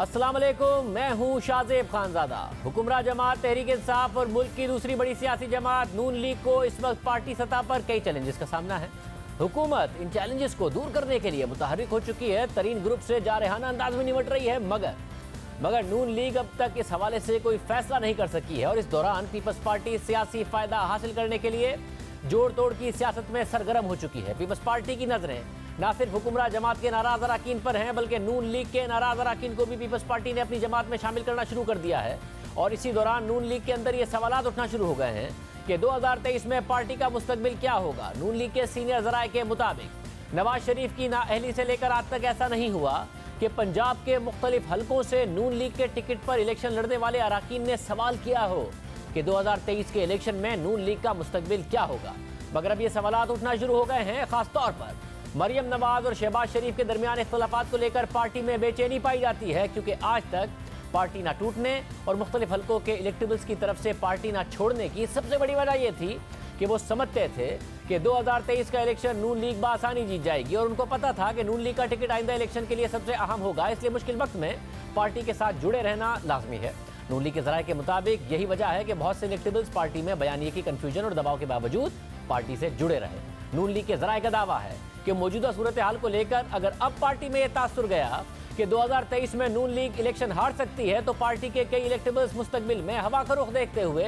अस्सलाम वालेकुम, मैं हूं शाहजेब खानजादा। हुक्मरान जमात तहरीक इंसाफ और मुल्क की दूसरी बड़ी सियासी जमात नून लीग को इस वक्त पार्टी सतह पर कई चैलेंजेस का सामना है। हुकूमत इन चैलेंजेस को दूर करने के लिए मुतहर्रिक हो चुकी है, तरीन ग्रुप से जारहाना अंदाज में निपट रही है, मगर नून लीग अब तक इस हवाले से कोई फैसला नहीं कर सकी है और इस दौरान पीपल्स पार्टी सियासी फायदा हासिल करने के लिए जोड़ तोड़ की सियासत में सरगर्म हो चुकी है। पीपल्स पार्टी की नजरें न सिर्फ हुक्मरान जमात के नाराज अरकान पर हैं, बल्कि नून लीग के नाराज अरकान को भी पीपल्स पार्टी ने अपनी जमात में शामिल करना शुरू कर दिया है। और इसी दौरान नून लीग के अंदर ये सवालात उठना शुरू हो गए हैं कि 2023 में पार्टी का मुस्तकबिल क्या होगा। नून लीग के सीनियर जराए के मुताबिक नवाज शरीफ की नाअहली से लेकर आज तक ऐसा नहीं हुआ कि पंजाब के मुख्तलिफ हलकों से नून लीग के टिकट पर इलेक्शन लड़ने वाले अरकान ने सवाल किया हो कि 2023 के इलेक्शन में नून लीग का मुस्तकबिल क्या होगा। मगर अब ये सवालात उठना शुरू हो गए हैं, खासतौर पर मरियम नवाज और शहबाज शरीफ के दरमियान इख्तलाफात को लेकर पार्टी में बेचैनी पाई जाती है, क्योंकि आज तक पार्टी ना टूटने और मुख्तलिफ हलकों के इलेक्टेबल्स की तरफ से पार्टी ना छोड़ने की सबसे बड़ी वजह यह थी कि वो समझते थे कि 2023 का इलेक्शन नून लीग बआसानी जीत जाएगी और उनको पता था कि नून लीग का टिकट आइंदा इलेक्शन के लिए सबसे अहम होगा, इसलिए मुश्किल वक्त में पार्टी के साथ जुड़े रहना लाजमी है। नून लीग के जराये के मुताबिक यही वजह है कि बहुत से इलेक्टेबल्स पार्टी में बयानिए की कन्फ्यूजन और दबाव के बावजूद पार्टी से जुड़े रहे। नून लीग के जराये का दावा है कि मौजूदा सूरत हाल को लेकर अगर अब पार्टी में यह तासुर गया कि 2023 में नून लीग इलेक्शन हार सकती है, तो पार्टी के कई इलेक्टेबल्स मुस्तकबिल में हवा का रुख देखते हुए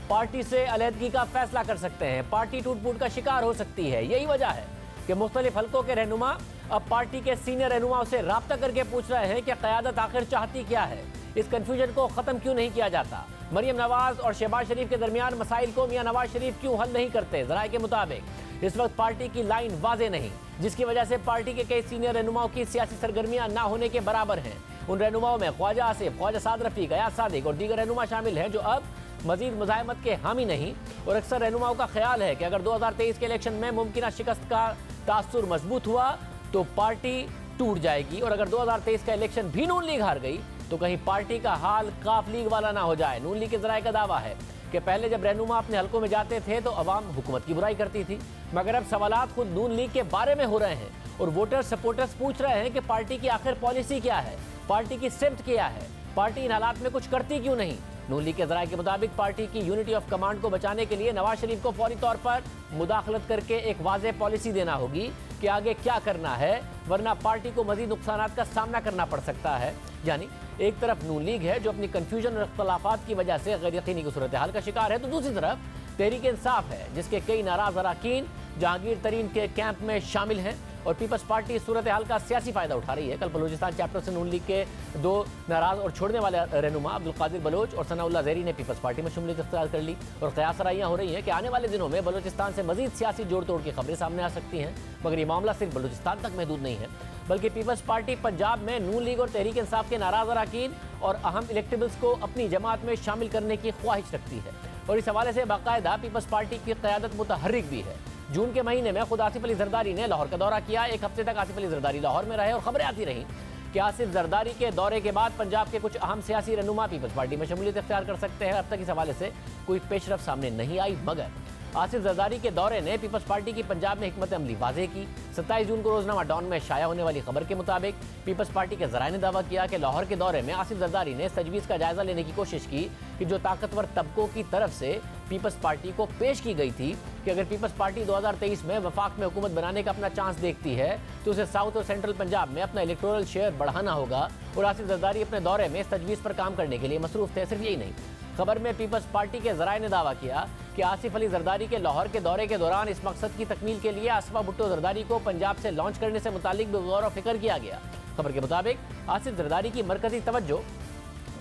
पार्टी से अलहदगी का फैसला कर सकते हैं, पार्टी टूट फूट का शिकार हो सकती है। यही वजह है कि मुख्तलिफ हलकों के रहनुमा अब पार्टी के सीनियर रहनुमाओं से राब्ता करके पूछ रहे हैं कि क़यादत आखिर चाहती क्या है, इस कन्फ्यूजन को ख़त्म क्यों नहीं किया जाता। मरियम नवाज और शहबाज शरीफ के दरमियान मसाइल को मियां नवाज शरीफ क्यों हल नहीं करते। जराये के मुताबिक इस वक्त पार्टी की लाइन वाज़ेह नहीं, जिसकी वजह से पार्टी के कई सीनियर रहनुमाओं की सियासी सरगर्मियां ना होने के बराबर हैं। उन रहनुमाओं में ख्वाजा आसिफ, ख्वाजा साद रफीक, गयास सादिक और दीगर रहनुमा शामिल हैं जो अब मजीद मुजाहमत के हामी नहीं। और अक्सर रहनुमाओं का ख्याल है कि अगर 2023 के इलेक्शन में मुमकिन शिकस्त का तासुर मजबूत हुआ तो पार्टी टूट जाएगी, और अगर 2023 का इलेक्शन भी नून लीग हार गई तो कहीं पार्टी का हाल काफ लीग वाला ना हो जाए। नून लीग के जराये का दावा है कि पहले जब रहनुमा अपने हलकों में जाते थे तो अवाम हुकूमत की बुराई करती थी, मगर अब सवालात खुद नून लीग के बारे में हो रहे हैं और वोटर सपोर्टर्स पूछ रहे हैं कि पार्टी की आखिर पॉलिसी क्या है, पार्टी की सिमत क्या है, पार्टी इन हालात में कुछ करती क्यों नहीं। नून लीग के जराये के मुताबिक पार्टी की यूनिटी ऑफ कमांड को बचाने के लिए नवाज शरीफ को फौरी तौर पर मुदाखलत करके एक वाज़ेह पॉलिसी देना होगी कि आगे क्या करना है, वरना पार्टी को मजीद नुकसानात का सामना करना पड़ सकता है। यानी एक तरफ नून लीग है जो अपनी कन्फ्यूजन और इख्तलाफात की वजह से गैर यकीनी की सूरत हाल का शिकार है, तो दूसरी तरफ तहरीक इंसाफ है जिसके कई नाराज अरकान जहांगीर तरीन के कैंप में शामिल हैं और पीपल्स पार्टी इस सूरत हाल का सियासी फायदा उठा रही है। कल बलूचिस्तान चैप्टर से नून लीग के दो नाराज और छोड़ने वाले रहनुमा अब्दुल कादिर बलोच और सनाउल्लाह ज़ेरी ने पीपल्स पार्टी में शमूलियत इख्तियार कर ली और क़यासराइयाँ हो रही हैं कि आने वाले दिनों में बलूचिस्तान से मजीद सियासी जोड़ तोड़ की खबरें सामने आ सकती हैं। मगर ये मामला सिर्फ बलूचिस्तान तक महदूद नहीं है, बल्कि पीपल्स पार्टी पंजाब में नून लीग और तहरीक इंसाफ के नाराज अरकान और अहम इलेक्टेबल्स को अपनी जमात में शामिल करने की ख्वाहिश रखती है और इस हवाले से बाकायदा पीपल्स पार्टी की क़यादत मुतहर्रिक भी है। जून के महीने में खुद आसिफ अली जरदारी ने लाहौर का दौरा किया। एक हफ्ते तक आसिफ अली जरदारी लाहौर में रहे और खबरें आती रहीं कि आसिफ जरदारी के दौरे के बाद पंजाब के कुछ अहम सियासी रहनुमा पीपल्स पार्टी में शमूलियत इख्तियार कर सकते हैं। अब तक इस हवाले से कोई पेशरफ सामने नहीं आई, मगर आसिफ जरदारी के दौरे ने पीपल्स पार्टी की पंजाब में हिकमत अमली वाज़ेह की। 27 जून को रोजनामा डॉन में शाया होने वाली खबर के मुताबिक पीपल्स पार्टी के जराये ने दावा किया कि लाहौर के दौरे में आसिफ जरदारी ने तजवीज़ का जायजा लेने की कोशिश की कि जो ताकतवर तबकों की तरफ से पीपल्स पार्टी को पेश की गई थी कि अगर पीपल्स पार्टी 2023 में वफाक में हुकूमत बनाने का अपना चांस देखती है तो उसे साउथ और सेंट्रल पंजाब में अपना इलेक्टोरल शेयर बढ़ाना होगा। और आसिफ जरदारी अपने दौरे में इस तजवीज़ पर काम करने के लिए मसरूफ थे। सिर्फ यही नहीं, खबर में पीपल्स पार्टी के जराये ने दावा किया कि आसिफ अली जरदारी के लाहौर के दौरे के दौरान इस मकसद की तकमील के लिए आसफा भुट्टो जरदारी को पंजाब से लॉन्च करने से मुतालिक भी गौर व फिक्र किया गया। खबर के मुताबिक आसिफ जरदारी की मरकजी तवज्जो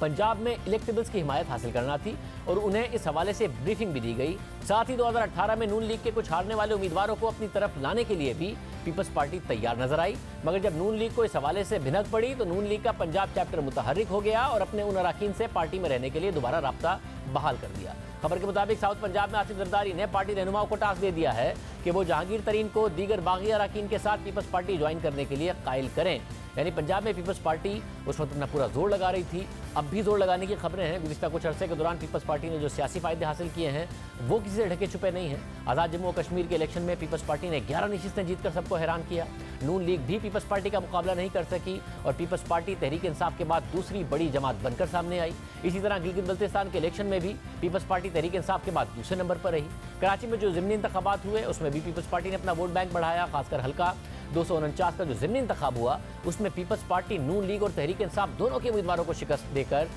पंजाब में इलेक्टेबल्स की हिमायत हासिल करना थी और उन्हें इस हवाले से ब्रीफिंग भी दी गई। साथ ही 2018 में नून लीग के कुछ हारने वाले उम्मीदवारों को अपनी तरफ लाने के लिए भी पीपल्स पार्टी तैयार नजर आई, मगर जब नून लीग को इस हवाले से भिनक पड़ी तो नून लीग का पंजाब चैप्टर मुतहर्रिक हो गया और अपने उन अरकान से पार्टी में रहने के लिए दोबारा राब्ता बहाल कर दिया। खबर के मुताबिक साउथ पंजाब में आसिफ जरदारी ने पार्टी रहनुमाओं को टास्क दे दिया है कि वो जहांगीर तरीन को दीगर बागी अरकान के साथ पीपल्स पार्टी ज्वाइन करने के लिए कायल करें। यानी पंजाब में पीपल्स पार्टी उस वक्त अपना पूरा जोर लगा रही थी, अब भी जोर लगाने की खबरें हैं। गुज़िश्ता कुछ अरसे के दौरान पीपल्स पार्टी ने जो सियासी फायदे हासिल किए हैं वो किसी से ढके छुपे नहीं हैं। आज़ाद जम्मू और कश्मीर के इलेक्शन में पीपल्स पार्टी ने 11 नशिस्तें जीतकर सबको हैरान किया। नून लीग भी पीपल्स पार्टी का मुकाबला नहीं कर सकी और पीपल्स पार्टी तहरीक इंसाफ के बाद दूसरी बड़ी जमात बनकर सामने आई। इसी तरह गिलगित बल्तिस्तान के इलेक्शन में भी पीपल्स पार्टी तहरीक इंसाफ के बाद दूसरे नंबर पर रही। कराची में जो ज़िमनी इंतखाबात हुए उसमें भी पीपल्स पार्टी ने अपना वोट बैंक बढ़ाया। खासकर हल्का 249 का जो ज़िमनी इंतखाब हुआ उसमें पीपल्स पार्टी, नून लीग और तहरीक इंसाफ दोनों के उम्मीदवारों को शिकस्त देकर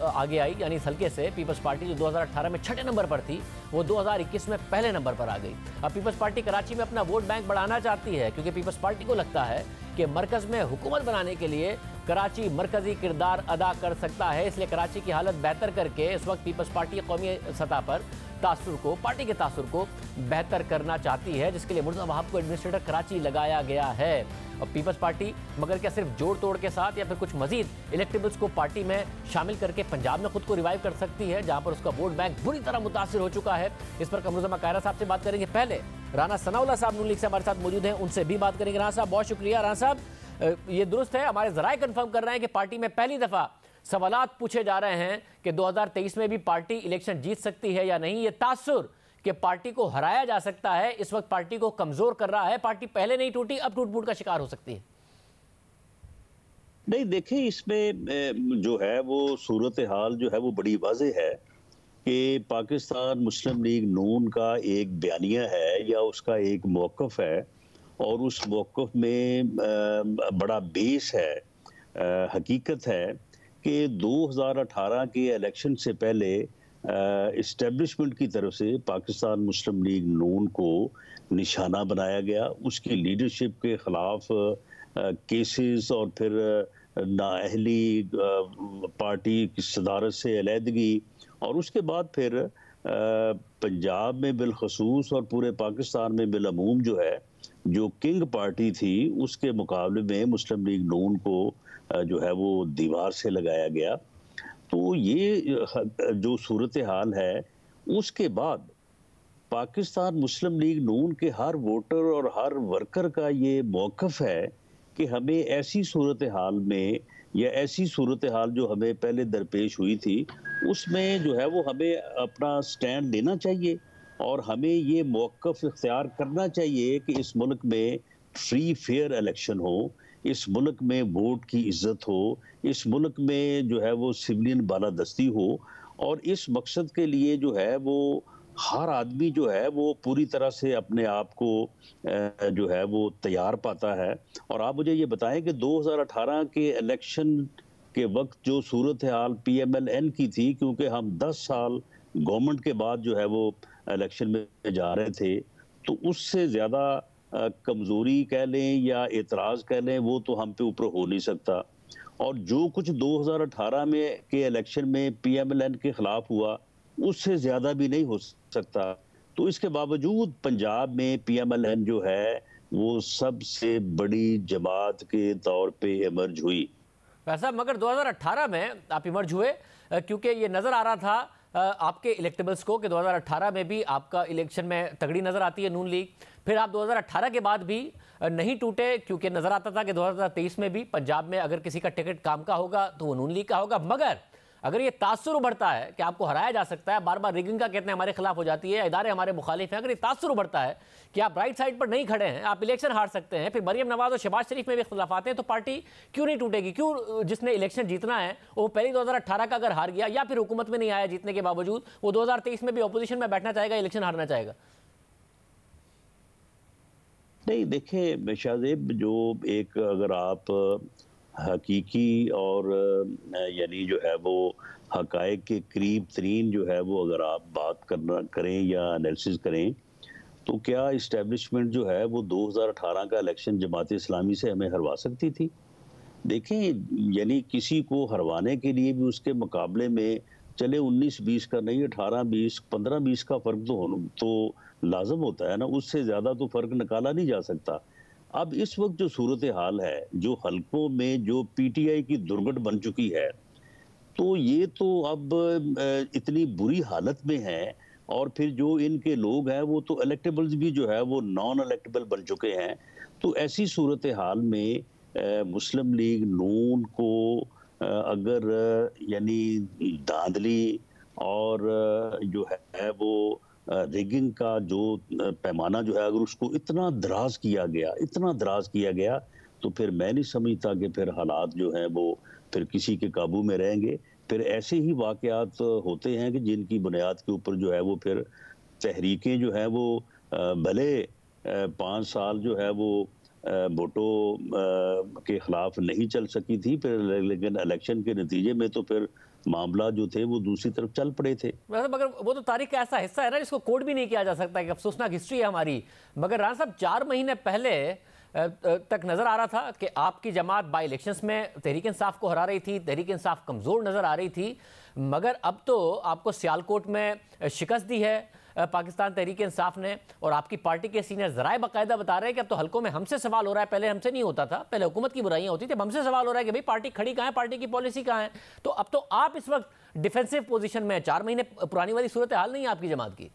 आगे आई। यानी इस हल्के से पीपल्स पार्टी जो 2018 में छठे नंबर पर थी वो 2021 में पहले नंबर पर आ गई। अब पीपल्स पार्टी कराची में अपना वोट बैंक बढ़ाना चाहती है क्योंकि पीपल्स पार्टी को लगता है कि मरकज़ में हुकूमत बनाने के लिए कराची मरकजी किरदार अदा कर सकता है। इसलिए कराची की हालत बेहतर करके इस वक्त पीपल्स पार्टी कौमी सतह पर पार्टी के तासुर को बेहतर करना चाहती है, जिसके लिए मुर्तज़ा वहाब को एडमिनिस्ट्रेटर कराची लगाया गया है। और पीपल्स पार्टी मगर क्या सिर्फ जोड़ तोड़ के साथ या फिर कुछ मजीद इलेक्टेबल्स को पार्टी में शामिल करके पंजाब में खुद को रिवाइव कर सकती है, जहां पर उसका वोट बैंक बुरी तरह मुतासिर हो चुका है। इस पर कमरुज़्ज़मा कायरा साहब से बात करेंगे। पहले राना सनाउल्लाह साहब नून लीग से हमारे साथ मौजूद हैं, उनसे भी बात करेंगे। राना साहब बहुत शुक्रिया। राना साहब, ये दुरुस्त है, हमारे जराए कंफर्म कर रहे हैं कि पार्टी में पहली दफा सवालात पूछे जा रहे हैं कि 2023 में भी पार्टी इलेक्शन जीत सकती है या नहीं। ये तासुर कि पार्टी को हराया जा सकता है इस वक्त पार्टी को कमजोर कर रहा है। पार्टी पहले नहीं टूटी, अब टूट फूट का शिकार हो सकती है। नहीं, देखिए, इसमें जो है वो सूरत हाल जो है वो बड़ी वाज़ेह है कि पाकिस्तान मुस्लिम लीग नून का एक बयानिया है या उसका एक मौक़िफ़ है और उस मौक़िफ़ में बड़ा बेस है, हकीकत है कि 2018 के इलेक्शन से पहले इस्टेब्लिशमेंट की तरफ से पाकिस्तान मुस्लिम लीग नून को निशाना बनाया गया। उसकी लीडरशिप के ख़िलाफ़ केसेस और फिर नाअहली, पार्टी की सदारत से अलहदगी और उसके बाद फिर पंजाब में बिलखसूस और पूरे पाकिस्तान में बिलअमूम जो है जो किंग पार्टी थी उसके मुकाबले में मुस्लिम लीग नून को जो है वो दीवार से लगाया गया। तो ये जो सूरत हाल है, उसके बाद पाकिस्तान मुस्लिम लीग नून के हर वोटर और हर वर्कर का ये मौक़िफ़ है कि हमें ऐसी सूरत हाल में या ऐसी सूरत हाल जो हमें पहले दरपेश हुई थी उसमें जो है वो हमें अपना स्टैंड लेना चाहिए और हमें ये मौक़िफ़ इख्तियार करना चाहिए कि इस मुल्क में फ्री फेयर इलेक्शन हो, इस मुल्क में वोट की इज्जत हो, इस मुल्क में जो है वो सिविलियन बालादस्ती हो और इस मकसद के लिए जो है वो हर आदमी जो है वो पूरी तरह से अपने आप को जो है वो तैयार पाता है। और आप मुझे ये बताएं कि 2018 के इलेक्शन के वक्त जो सूरत हाल PMLN की थी, क्योंकि हम 10 साल गवर्नमेंट के बाद जो है वो इलेक्शन में जा रहे थे, तो उससे ज़्यादा कमज़ोरी कह लें या एतराज़ कह लें वो तो हम पे ऊपर हो नहीं सकता। और जो कुछ 2018 में के इलेक्शन में PMLN के ख़िलाफ़ हुआ उससे ज़्यादा भी नहीं हो सकता। तो इसके बावजूद पंजाब में PMLN जो है वो सबसे बड़ी जमात के तौर पे इमर्ज हुई। वैसा मगर 2018 में आप इमर्ज हुए क्योंकि ये नज़र आ रहा था आपके इलेक्टेबल्स को कि 2018 में भी आपका इलेक्शन में तगड़ी नज़र आती है नून लीग। फिर आप 2018 के बाद भी नहीं टूटे क्योंकि नज़र आता था कि 2023 में भी पंजाब में अगर किसी का टिकट काम का होगा तो वो नून लीग का होगा। मगर अगर ये तासुर उभरता है कि आपको हराया जा सकता है, बार बार रिगिंग का कहते हैं हमारे खिलाफ हो जाती है, इदारे हमारे मुखालिफ हैं, अगर ये तासुर उभरता है कि आप राइट साइड पर नहीं खड़े हैं, आप इलेक्शन हार सकते हैं, फिर मरियम नवाज और शहबाज शरीफ में भी इख्तिलाफ आते हैं, तो पार्टी क्यों नहीं टूटेगी? क्यों जिसने इलेक्शन जीतना है वो पहले 2018 का अगर हार गया या फिर हुकूमत में नहीं आया जीतने के बावजूद, वो 2023 में भी अपोजिशन में बैठना चाहेगा, इलेक्शन हारना चाहेगा? नहीं, देखिए शाहजेब, जो एक अगर आप हकीकी और यानी जो है वो हकायक के करीब तरीन जो है वो अगर आप बात करें या एनालिसिस करें, तो क्या इस्टेब्लिशमेंट जो है वो 2018 का इलेक्शन जमात इस्लामी से हमें हरवा सकती थी? देखें, यानी किसी को हरवाने के लिए भी उसके मुकाबले में चले 19-20 का नहीं, 18-20, 15-20 का फ़र्क तो लाजम होता है ना, उससे ज़्यादा तो फ़र्क निकाला नहीं जा सकता। अब इस वक्त जो सूरत हाल है, जो हलकों में जो PTI की दुर्गट बन चुकी है, तो ये तो अब इतनी बुरी हालत में है और फिर जो इनके लोग हैं वो तो इलेक्टेबल्स भी जो है वो नॉन इलेक्टेबल बन चुके हैं। तो ऐसी सूरत हाल में मुस्लिम लीग नून को अगर यानी धांधली और जो है वो रिगिंग का जो पैमाना जो है, अगर उसको इतना दराज किया गया, इतना दराज किया गया, तो फिर मैं नहीं समझता कि फिर हालात जो हैं वो फिर किसी के काबू में रहेंगे। फिर ऐसे ही वाकयात होते हैं कि जिनकी बुनियाद के ऊपर जो है वो फिर तहरीकें जो है वो भले 5 साल जो है वो भुट्टो के खिलाफ नहीं चल सकी थी, फिर लेकिन इलेक्शन के नतीजे में तो फिर मामला जो थे वो दूसरी तरफ चल पड़े थे। मगर वो तो तारीख का ऐसा हिस्सा है ना जिसको कोड भी नहीं किया जा सकता, कि अफसोसनाक हिस्ट्री है हमारी। मगर राणा साहब, 4 महीने पहले तक नजर आ रहा था कि आपकी जमात बाई इलेक्शंस में तहरीक इंसाफ को हरा रही थी, तहरीक इंसाफ कमजोर नजर आ रही थी। मगर अब तो आपको सियालकोट में शिकस्त दी है पाकिस्तान तहरीक इंसाफ ने, और आपकी पार्टी के सीनियर जराए बाकायदा बता रहे हैं कि अब तो हल्कों में हमसे सवाल हो रहा है। पहले हमसे नहीं होता था, पहले हुकूमत की बुराइयां होती थी, अब हमसे सवाल हो रहा है कि भाई पार्टी खड़ी कहां है, पार्टी की पॉलिसी कहां है। तो अब तो आप इस वक्त डिफेंसिव पोजीशन में है। 4 महीने पुरानी वाली सूरत हाल नहीं है आपकी जमात की।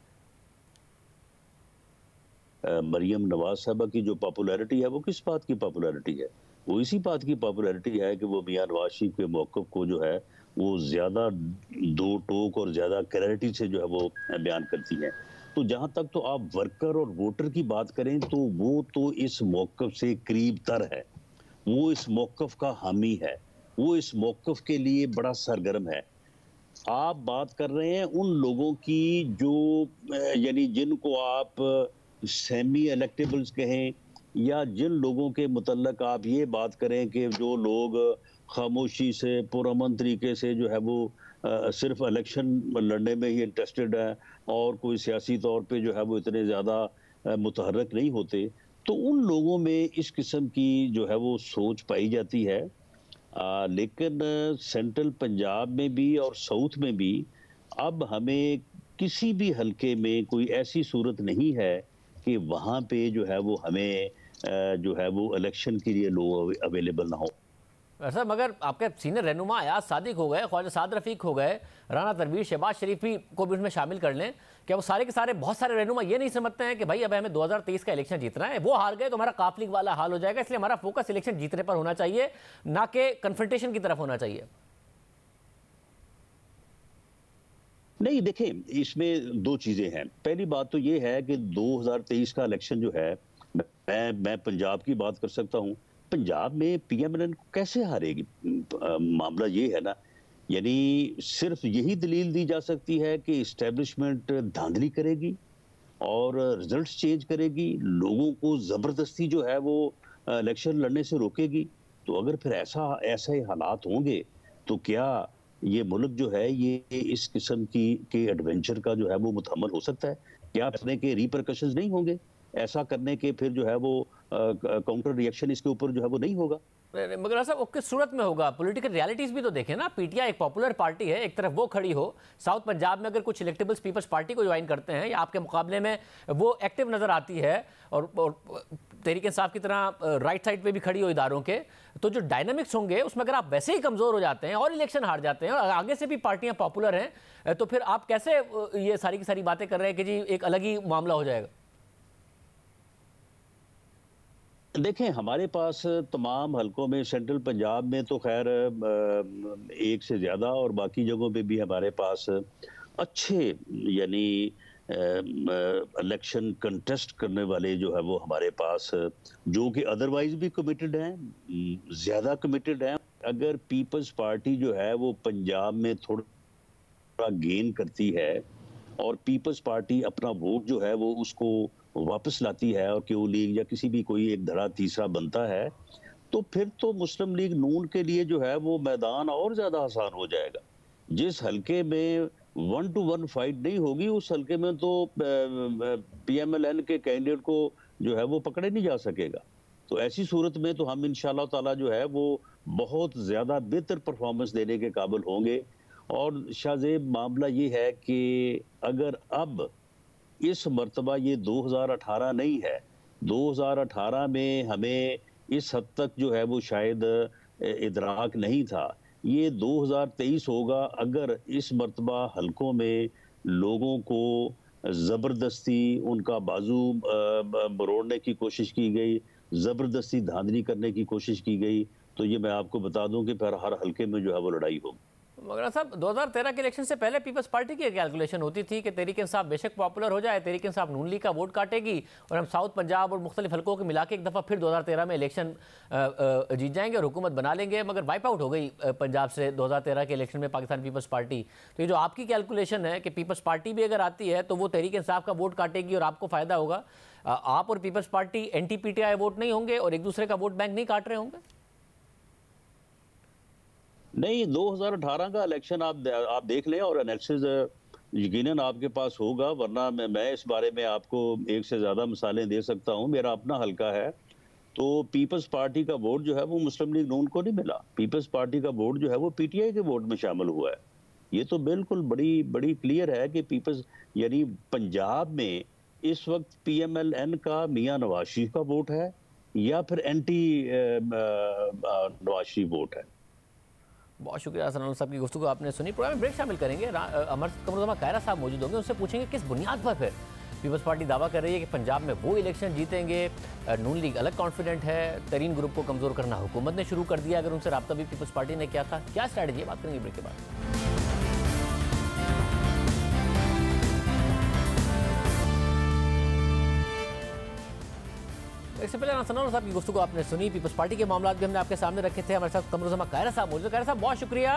मरियम नवाज साहबा की जो पॉपुलैरिटी है वो किस बात की पॉपुलैरिटी है? वो इसी बात की पॉपुलैरिटी है कि वो मियां नवाज शरीफ के मौक़िफ़ को जो है वो ज़्यादा दो टोक और ज़्यादा क्लैरिटी से जो है वो बयान करती हैं। तो जहाँ तक तो आप वर्कर और वोटर की बात करें तो वो तो इस मौक़िफ़ से करीब तर है, वो इस मौक़िफ़ का हामी है, वो इस मौक़िफ़ के लिए बड़ा सरगर्म है। आप बात कर रहे हैं उन लोगों की जो यानी जिनको आप सेमी इलेक्टेबल्स कहें, या जिन लोगों के मुतल्लक आप ये बात करें कि जो लोग खामोशी से पुरअमन तरीके से जो है वो सिर्फ इलेक्शन लड़ने में ही इंटरेस्टेड है और कोई सियासी तौर पे जो है वो इतने ज़्यादा मुतहर्रिक नहीं होते, तो उन लोगों में इस किस्म की जो है वो सोच पाई जाती है। लेकिन सेंट्रल पंजाब में भी और साउथ में भी अब हमें किसी भी हलके में कोई ऐसी सूरत नहीं है कि वहाँ पे जो है वो हमें जो है वो इलेक्शन के लिए लोग अवेलेबल ना हो। सर, मगर आपके सीनियर रहनुमा अयाज सादिक हो गए, ख्वाजा साद रफीक हो गए, राना तनवीर, शहबाज शरीफ भी को भी उसमें शामिल कर लें, क्या वो सारे के सारे बहुत सारे रहनुमा ये नहीं समझते हैं कि भाई अब हमें 2023 का इलेक्शन जीतना है, वो हार गए तो हमारा काफलिक वाला हाल हो जाएगा, इसलिए हमारा फोकस इलेक्शन जीतने पर होना चाहिए, ना कि कन्फ्रंटेशन की तरफ होना चाहिए? नहीं, देखें, इसमें दो चीजें हैं। पहली बात तो ये है कि 2023 का इलेक्शन जो है, मैं पंजाब की बात कर सकता हूँ। पंजाब में पीएमएलएन कैसे हारेगी? मामला ये है ना, यानी सिर्फ यही दलील दी जा सकती है कि इस्टेब्लिशमेंट धांधली करेगी और रिजल्ट्स चेंज करेगी, लोगों को जबरदस्ती जो है वो इलेक्शन लड़ने से रोकेगी। तो अगर फिर ऐसे हालात होंगे तो क्या ये मुल्क जो है ये इस किस्म की के एडवेंचर का जो है वो मुतहम्मल हो सकता है? क्या अपने के रिपरकशंस नहीं होंगे? ऐसा करने के फिर जो है वो काउंटर रिएक्शन इसके ऊपर जो है वो नहीं होगा। मगर साहब, किस सूरत में होगा? पॉलिटिकल रियलिटीज भी तो देखें ना। पीटीआई एक पॉपुलर पार्टी है, एक तरफ वो खड़ी हो, साउथ पंजाब में अगर कुछ इलेक्टेबल्स पीपल्स पार्टी को ज्वाइन करते हैं या आपके मुकाबले में वो एक्टिव नजर आती है, और तहरीक इंसाफ की तरह राइट साइड पे भी खड़ी हो इदारों के, तो जो डायनामिक्स होंगे उसमें अगर आप वैसे ही कमजोर हो जाते हैं और इलेक्शन हार जाते हैं और आगे से भी पार्टियां पॉपुलर हैं, तो फिर आप कैसे ये सारी की सारी बातें कर रहे हैं कि जी एक अलग ही मामला हो जाएगा? देखें, हमारे पास तमाम हलकों में, सेंट्रल पंजाब में तो खैर एक से ज़्यादा, और बाकी जगहों पे भी हमारे पास अच्छे यानी इलेक्शन कंटेस्ट करने वाले जो है वो हमारे पास, जो कि अदरवाइज भी कमिटेड हैं, ज़्यादा कमिटेड हैं। अगर पीपल्स पार्टी जो है वो पंजाब में थोड़ा गेन करती है और पीपल्स पार्टी अपना वोट जो है वो उसको वापस लाती है और क्यों लीग या किसी भी कोई एक धड़ा तीसरा बनता है, तो फिर तो मुस्लिम लीग नून के लिए जो है वो मैदान और ज्यादा आसान हो जाएगा। जिस हलके में 1 to 1 फाइट नहीं होगी, उस हलके में तो पीएमएलएन के कैंडिडेट को जो है वो पकड़े नहीं जा सकेगा। तो ऐसी सूरत में तो हम इंशाल्लाह ताला जो है वो बहुत ज्यादा बेहतर परफॉर्मेंस देने के काबिल होंगे। और शाहजेब, मामला ये है कि अगर अब इस मर्तबा ये 2018 नहीं है, 2018 में हमें इस हद तक जो है वो शायद इदराक नहीं था, ये 2023 होगा अगर इस मर्तबा हलकों में लोगों को ज़बरदस्ती उनका बाजू मरोड़ने की कोशिश की गई, ज़बरदस्ती धांधली करने की कोशिश की गई, तो ये मैं आपको बता दूं कि फिर हर हलके में जो है वो लड़ाई होगी। मगर साहब 2013 के इलेक्शन से पहले पीपल्स पार्टी की कैलकुलेशन होती थी कि तहरीक इंसाफ बेशक पॉपुलर हो जाए, तहरीक इंसाफ नून लीग का वोट काटेगी और हम साउथ पंजाब और मुख्तलिफ हल्कों को मिला के एक दफ़ा फिर 2013 में इलेक्शन जीत जाएंगे और हुकूमत बना लेंगे। मगर वाइप आउट हो गई पंजाब से 2013 के इलेक्शन में पाकिस्तान पीपल्स पार्टी। तो ये जो आपकी कैलकुलेशन है कि पीपल्स पार्टी भी अगर आती है तो वो तहरीक इंसाफ का वोट काटेगी और आपको फ़ायदा होगा, आप और Peoples Party anti PTI vote नहीं होंगे और एक दूसरे का वोट बैंक नहीं काट रहे होंगे? नहीं, 2018 का इलेक्शन आप देख लें और एनालिसिस यकीनन आपके पास होगा, वरना मैं इस बारे में आपको एक से ज़्यादा मिसालें दे सकता हूं। मेरा अपना हल्का है, तो पीपल्स पार्टी का वोट जो है वो मुस्लिम लीग नून को नहीं मिला। पीपल्स पार्टी का वोट जो है वो PTI के वोट में शामिल हुआ है। ये तो बिल्कुल बड़ी क्लियर है कि पीपल्स यानी पंजाब में इस वक्त PMLN का मियाँ नवाज शरीफ का वोट है या फिर एंटी नवाज शरीफ वोट है। बहुत शुक्रिया हसन साहब की गुफ्तगू आपने सुनी। प्रोग्राम में ब्रेक शामिल करेंगे। कमरुज़्ज़मा कायरा साहब मौजूद होंगे, उनसे पूछेंगे किस बुनियाद पर फिर पीपल्स पार्टी दावा कर रही है कि पंजाब में वो इलेक्शन जीतेंगे। नून लीग अलग कॉन्फिडेंट है, तरीन ग्रुप को कमज़ोर करना हुकूमत ने शुरू कर दिया, अगर उनसे रब्ता भी पीपल्स पार्टी ने किया था। क्या स्ट्रैटेजी है, बात करेंगे ब्रेक के बाद। इससे पहले सनोर साहब की गुफ्तगू आपने सुनी, पीपल्स पार्टी के मामला भी हमने आपके सामने रखे थे। हमारे साथ कमरुज़्ज़मा कायरा साहब मौजूद। कायरा साहब बहुत शुक्रिया।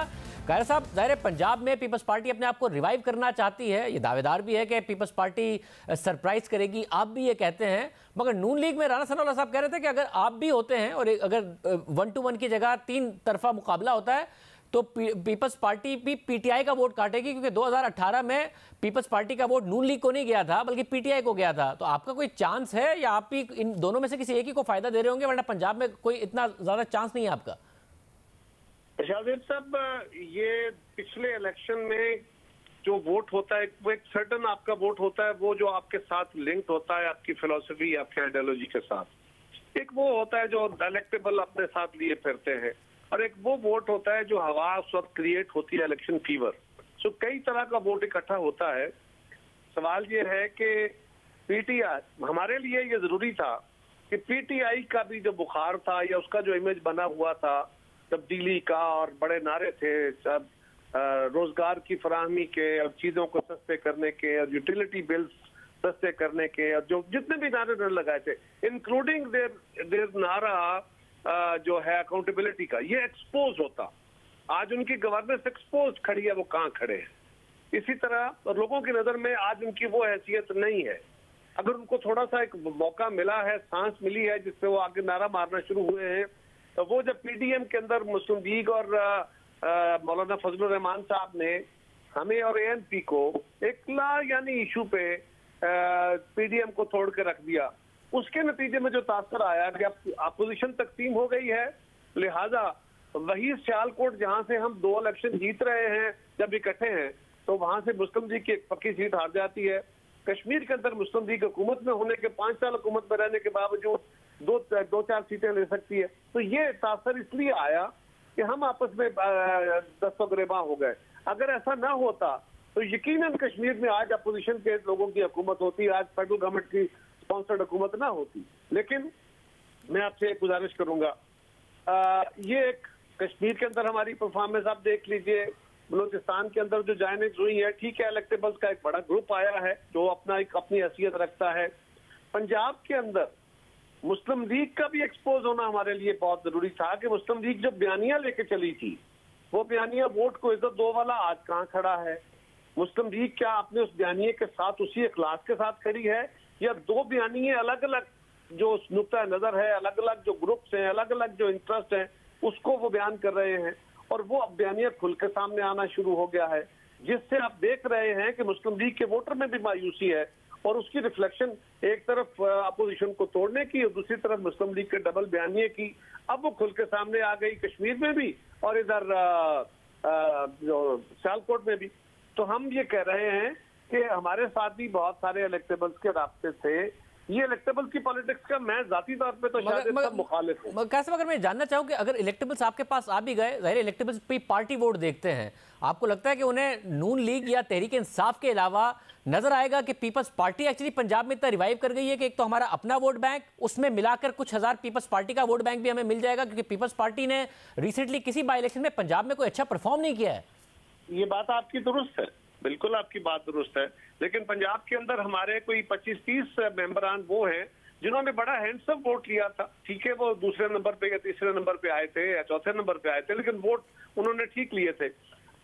कायरा साहब, ज़ाहिर है पंजाब में पीपल्स पार्टी अपने आप को रिवाइव करना चाहती है, ये दावेदार भी है कि पीपल्स पार्टी सरप्राइज करेगी, आप भी ये कहते हैं। मगर नून लीग में राना सनाउल्लाह साहब कह रहे थे कि अगर आप भी होते हैं और अगर 1-to-1 की जगह 3 तरफा मुकाबला होता है तो पीपल्स पार्टी भी PTI का वोट काटेगी, क्योंकि 2018 में पीपल्स पार्टी का वोट नून लीग को नहीं गया था बल्कि PTI को गया था। तो आपका कोई चांस है या आप भी इन दोनों में से किसी एक ही को फायदा दे रहे होंगे, वरना पंजाब में कोई इतना ज्यादा चांस नहीं है आपका? शाहिद साहब, ये पिछले इलेक्शन में जो वोट होता है वो एक सर्टन आपका वोट होता है, वो जो आपके साथ लिंक्ड होता है आपकी फिलॉसफी, आपके आइडियोलॉजी के साथ। एक वो होता है जो इलेक्टेबल अपने साथ लिए फिरते हैं, और एक वो वोट होता है जो हवा उस वक्त क्रिएट होती है, इलेक्शन फीवर। सो कई तरह का वोट इकट्ठा होता है। सवाल ये है कि PTI, हमारे लिए ये जरूरी था कि PTI का भी जो बुखार था या उसका जो इमेज बना हुआ था तब्दीली का, और बड़े नारे थे सब रोजगार की फराहमी के और चीजों को सस्ते करने के और यूटिलिटी बिल्स सस्ते करने के, और जो जितने भी नारे लगाए थे, इंक्लूडिंग देयर नारा जो है अकाउंटेबिलिटी का, ये एक्सपोज होता। आज उनकी गवर्नेंस एक्सपोज खड़ी है, वो कहाँ खड़े हैं। इसी तरह और लोगों की नजर में आज उनकी वो हैसियत नहीं है। अगर उनको थोड़ा सा एक मौका मिला है, सांस मिली है जिससे वो आगे नारा मारना शुरू हुए हैं, तो वो जब PDM के अंदर मुस्लिम लीग और मौलाना फजलुर रहमान साहब ने हमें और ANP को एक यानी इशू पे PDM को तोड़ के रख दिया, उसके नतीजे में जो तासर आया कि अब अपोजिशन तकसीम हो गई है, लिहाजा वही सियालकोट जहां से हम 2 इलेक्शन जीत रहे हैं जब इकट्ठे हैं, तो वहां से मुस्लिम लीग की एक पक्की सीट हार जाती है। कश्मीर के अंदर मुस्लिम लीग हुकूमत में होने के 5 साल हुकूमत में रहने के बावजूद 2-4 सीटें ले सकती है। तो ये तासर इसलिए आया कि हम आपस में दस्तगिरबा हो गए। अगर ऐसा ना होता तो यकीनन कश्मीर में आज अपोजिशन के लोगों की हुकूमत होती, आज फेडरल गवर्नमेंट की स्पॉन्सर्ड हुकूमत ना होती। लेकिन मैं आपसे एक गुजारिश करूंगा, ये एक कश्मीर के अंदर हमारी परफॉर्मेंस आप देख लीजिए, बलूचिस्तान के अंदर जो जॉइनिंग हुई है, ठीक है, इलेक्टेबल्स का एक बड़ा ग्रुप आया है जो अपनी हैसियत रखता है। पंजाब के अंदर मुस्लिम लीग का भी एक्सपोज होना हमारे लिए बहुत जरूरी था कि मुस्लिम लीग जो बयानिया लेके चली थी, वो बयानिया वोट को इज्जत दो वाला आज कहाँ खड़ा है। मुस्लिम लीग क्या अपने उस बयानिए के साथ उसी इखलास के साथ खड़ी है, या 2 बयानिए अलग अलग जो नुक्ता नजर है, अलग अलग जो ग्रुप्स हैं, अलग अलग जो इंटरेस्ट हैं, उसको वो बयान कर रहे हैं, और वो अब बयानिया खुल के सामने आना शुरू हो गया है, जिससे आप देख रहे हैं कि मुस्लिम लीग के वोटर में भी मायूसी है, और उसकी रिफ्लेक्शन एक तरफ अपोजिशन को तोड़ने की और दूसरी तरफ मुस्लिम लीग के डबल बयानिए की अब वो खुल के सामने आ गई, कश्मीर में भी और इधर सियालकोट में भी। तो हम ये कह रहे हैं कि हमारे साथ भी बहुत सारे इलेक्टेबल्स के रास्ते थे। ये इलेक्टेबल्स की पॉलिटिक्स का मैं जाती तौर पे तो शायद सब मुखालिफ हूं। कैसे, अगर मैं जानना चाहूँ कि अगर इलेक्टेबल्स आपके पास आ भी गए, जाहिर इलेक्टेबल्स पे पार्टी वोट देखते हैं, आपको लगता है कि उन्हें नून लीग या तहरीक इंसाफ के अलावा नजर आएगा कि पीपल्स पार्टी एक्चुअली पंजाब में इतना रिवाइव कर गई है कि एक तो हमारा अपना वोट बैंक, उसमें मिलाकर कुछ हजार पीपल्स पार्टी का वोट बैंक भी हमें मिल जाएगा, क्योंकि पीपल्स पार्टी ने रिसेंटली किसी बाई इलेक्शन में पंजाब में कोई अच्छा परफॉर्म नहीं किया है। ये बात आपकी दुरुस्त है, बिल्कुल आपकी बात दुरुस्त है, लेकिन पंजाब के अंदर हमारे कोई 25-30 मेंबरान वो हैं जिन्होंने बड़ा हैंडसम वोट लिया था। ठीक है, वो दूसरे नंबर पे या तीसरे नंबर पे आए थे या चौथे नंबर पे आए थे, लेकिन वोट उन्होंने ठीक लिए थे।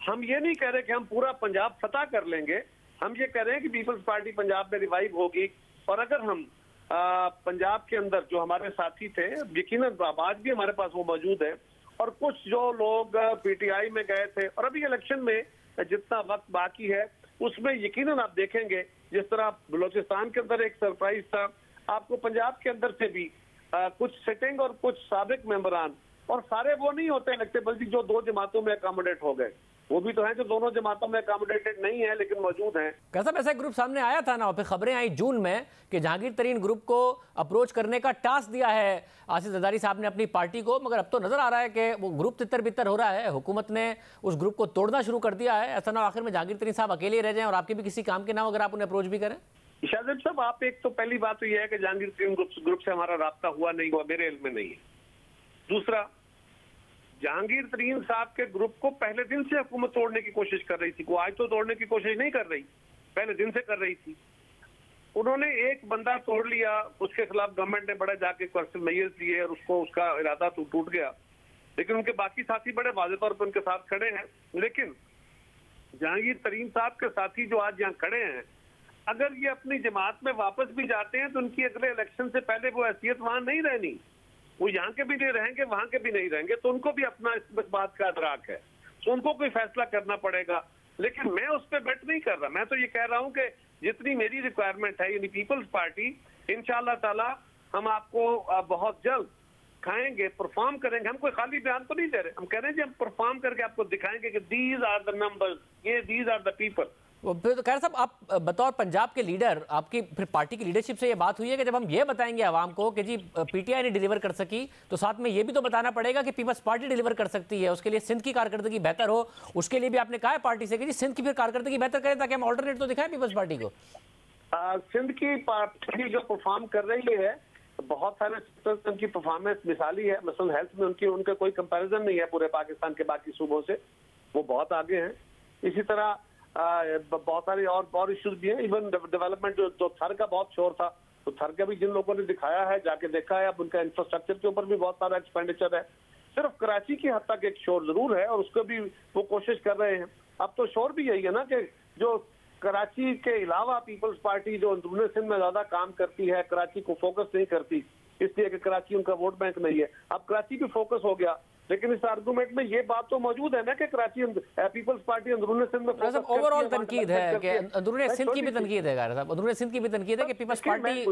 हम ये नहीं कह रहे कि हम पूरा पंजाब फतह कर लेंगे, हम ये कह रहे हैं कि पीपल्स पार्टी पंजाब में रिवाइव होगी। और अगर हम पंजाब के अंदर जो हमारे साथी थे, यकीनन आज भी हमारे पास वो मौजूद है, और कुछ जो लोग पीटीआई में गए थे, और अभी इलेक्शन में जितना वक्त बाकी है उसमें यकीनन आप देखेंगे जिस तरह बलोचिस्तान के अंदर एक सरप्राइज था, आपको पंजाब के अंदर से भी कुछ सिटिंग और कुछ साबिक मेंबरान, और सारे वो नहीं होते लगते बल्कि जो दो जमातों में अकोमोडेट हो गए, वो भी तो हैं जो दोनों जमातों में अकोमोडेटेड नहीं है लेकिन मौजूद हैं। कैसा ऐसा ग्रुप सामने आया था ना, और फिर खबरें आई जून में कि जहांगीर तरीन ग्रुप को अप्रोच करने का टास्क दिया है आसिफ जरदारी साहब ने अपनी पार्टी को, मगर अब तो नजर आ रहा है कि वो ग्रुप तितर बितर हो रहा है, हुकूमत ने उस ग्रुप को तोड़ना शुरू कर दिया है। ऐसा ना आखिर में जहांगीर तरीन साहब अकेले रह जाएं और आपके भी किसी काम के ना हो अगर आप उन्हें अप्रोच भी करें। शाहजेब साहब, आप एक तो पहली बात तो यह है कि जहांगीर तरीन ग्रुप से हमारा राब्ता हुआ नहीं हुआ, मेरे इल्म में नहीं है। दूसरा, जहांगीर तरीन साहब के ग्रुप को पहले दिन से हुकूमत तोड़ने की कोशिश कर रही थी, वो आज तो तोड़ने की कोशिश नहीं कर रही, पहले दिन से कर रही थी। उन्होंने एक बंदा तोड़ लिया, उसके खिलाफ गवर्नमेंट ने बड़ा जाके क्वेश्चन मेयर्स दिए और उसको उसका इरादा तो टूट गया, लेकिन उनके बाकी साथी बड़े वाज़ेह तौर पर उनके साथ खड़े हैं। लेकिन जहांगीर तरीन साहब के साथी जो आज यहाँ खड़े हैं, अगर ये अपनी जमात में वापस भी जाते हैं तो उनकी अगले इलेक्शन से पहले वो हैसियत वहां नहीं रहनी, वो यहाँ के भी नहीं रहेंगे, वहां के भी नहीं रहेंगे, तो उनको भी अपना इस बात का अदराक है, तो उनको कोई फैसला करना पड़ेगा। लेकिन मैं उस पर बेट नहीं कर रहा, मैं तो ये कह रहा हूँ कि जितनी मेरी रिक्वायरमेंट है यानी पीपल्स पार्टी, इंशाअल्लाह ताला हम आपको बहुत जल्द खाएंगे, परफॉर्म करेंगे। हम कोई खाली बयान तो नहीं दे रहे, हम कह रहे हैं हम परफॉर्म करके आपको दिखाएंगे कि दीज आर द नंबर्स, ये दीज आर द पीपल। फिर तो खैर साहब, आप बतौर पंजाब के लीडर, आपकी फिर पार्टी की लीडरशिप से ये बात हुई है कि जब हम ये बताएंगे आवाम को कि जी पीटीआई ने डिलीवर कर सकी, तो साथ में ये भी तो बताना पड़ेगा कि पीपल्स पार्टी डिलीवर कर सकती है, उसके लिए सिंध की कारकर्दगी बेहतर हो। उसके लिए भी आपने कहा है पार्टी से कि जी सिंध की फिर कारकर्दगी बेहतर करें ताकि हम ऑल्टरनेट तो दिखाएं पीपल्स पार्टी को। सिंध की पार्टी जो परफॉर्म कर रही है, बहुत सारे सेक्टर्स उनकी परफॉर्मेंस मिसाली है, मसलन हेल्थ में उनका कोई कंपैरिजन नहीं है पूरे पाकिस्तान के बाकी सूबों से, वो बहुत आगे हैं। इसी तरह बहुत सारे और इश्यूज भी हैं, इवन डेवलपमेंट जो थर का बहुत शोर था, तो थर का भी जिन लोगों ने दिखाया है, जाके देखा है, अब उनका इंफ्रास्ट्रक्चर के ऊपर भी बहुत सारा एक्सपेंडिचर है। सिर्फ कराची की हद तक एक शोर जरूर है और उसको भी वो कोशिश कर रहे हैं। अब तो शोर भी यही है ना कि जो कराची के अलावा पीपल्स पार्टी जो अंदरूनी सिंध में ज्यादा काम करती है, कराची को फोकस नहीं करती, इसलिए कि कराची उनका वोट बैंक नहीं है। अब कराची भी फोकस हो गया, लेकिन इस आर्गुमेंट में ये बात तो मौजूद है ना कि कराची पीपल्स पार्टी अंदरूनी सिंध में ओवरऑल तनकीद है कि अंदरूनी सिंध की भी तनकीद है, अंदरूनी सिंध की भी तनकीद है कि पीपल्स पार्टी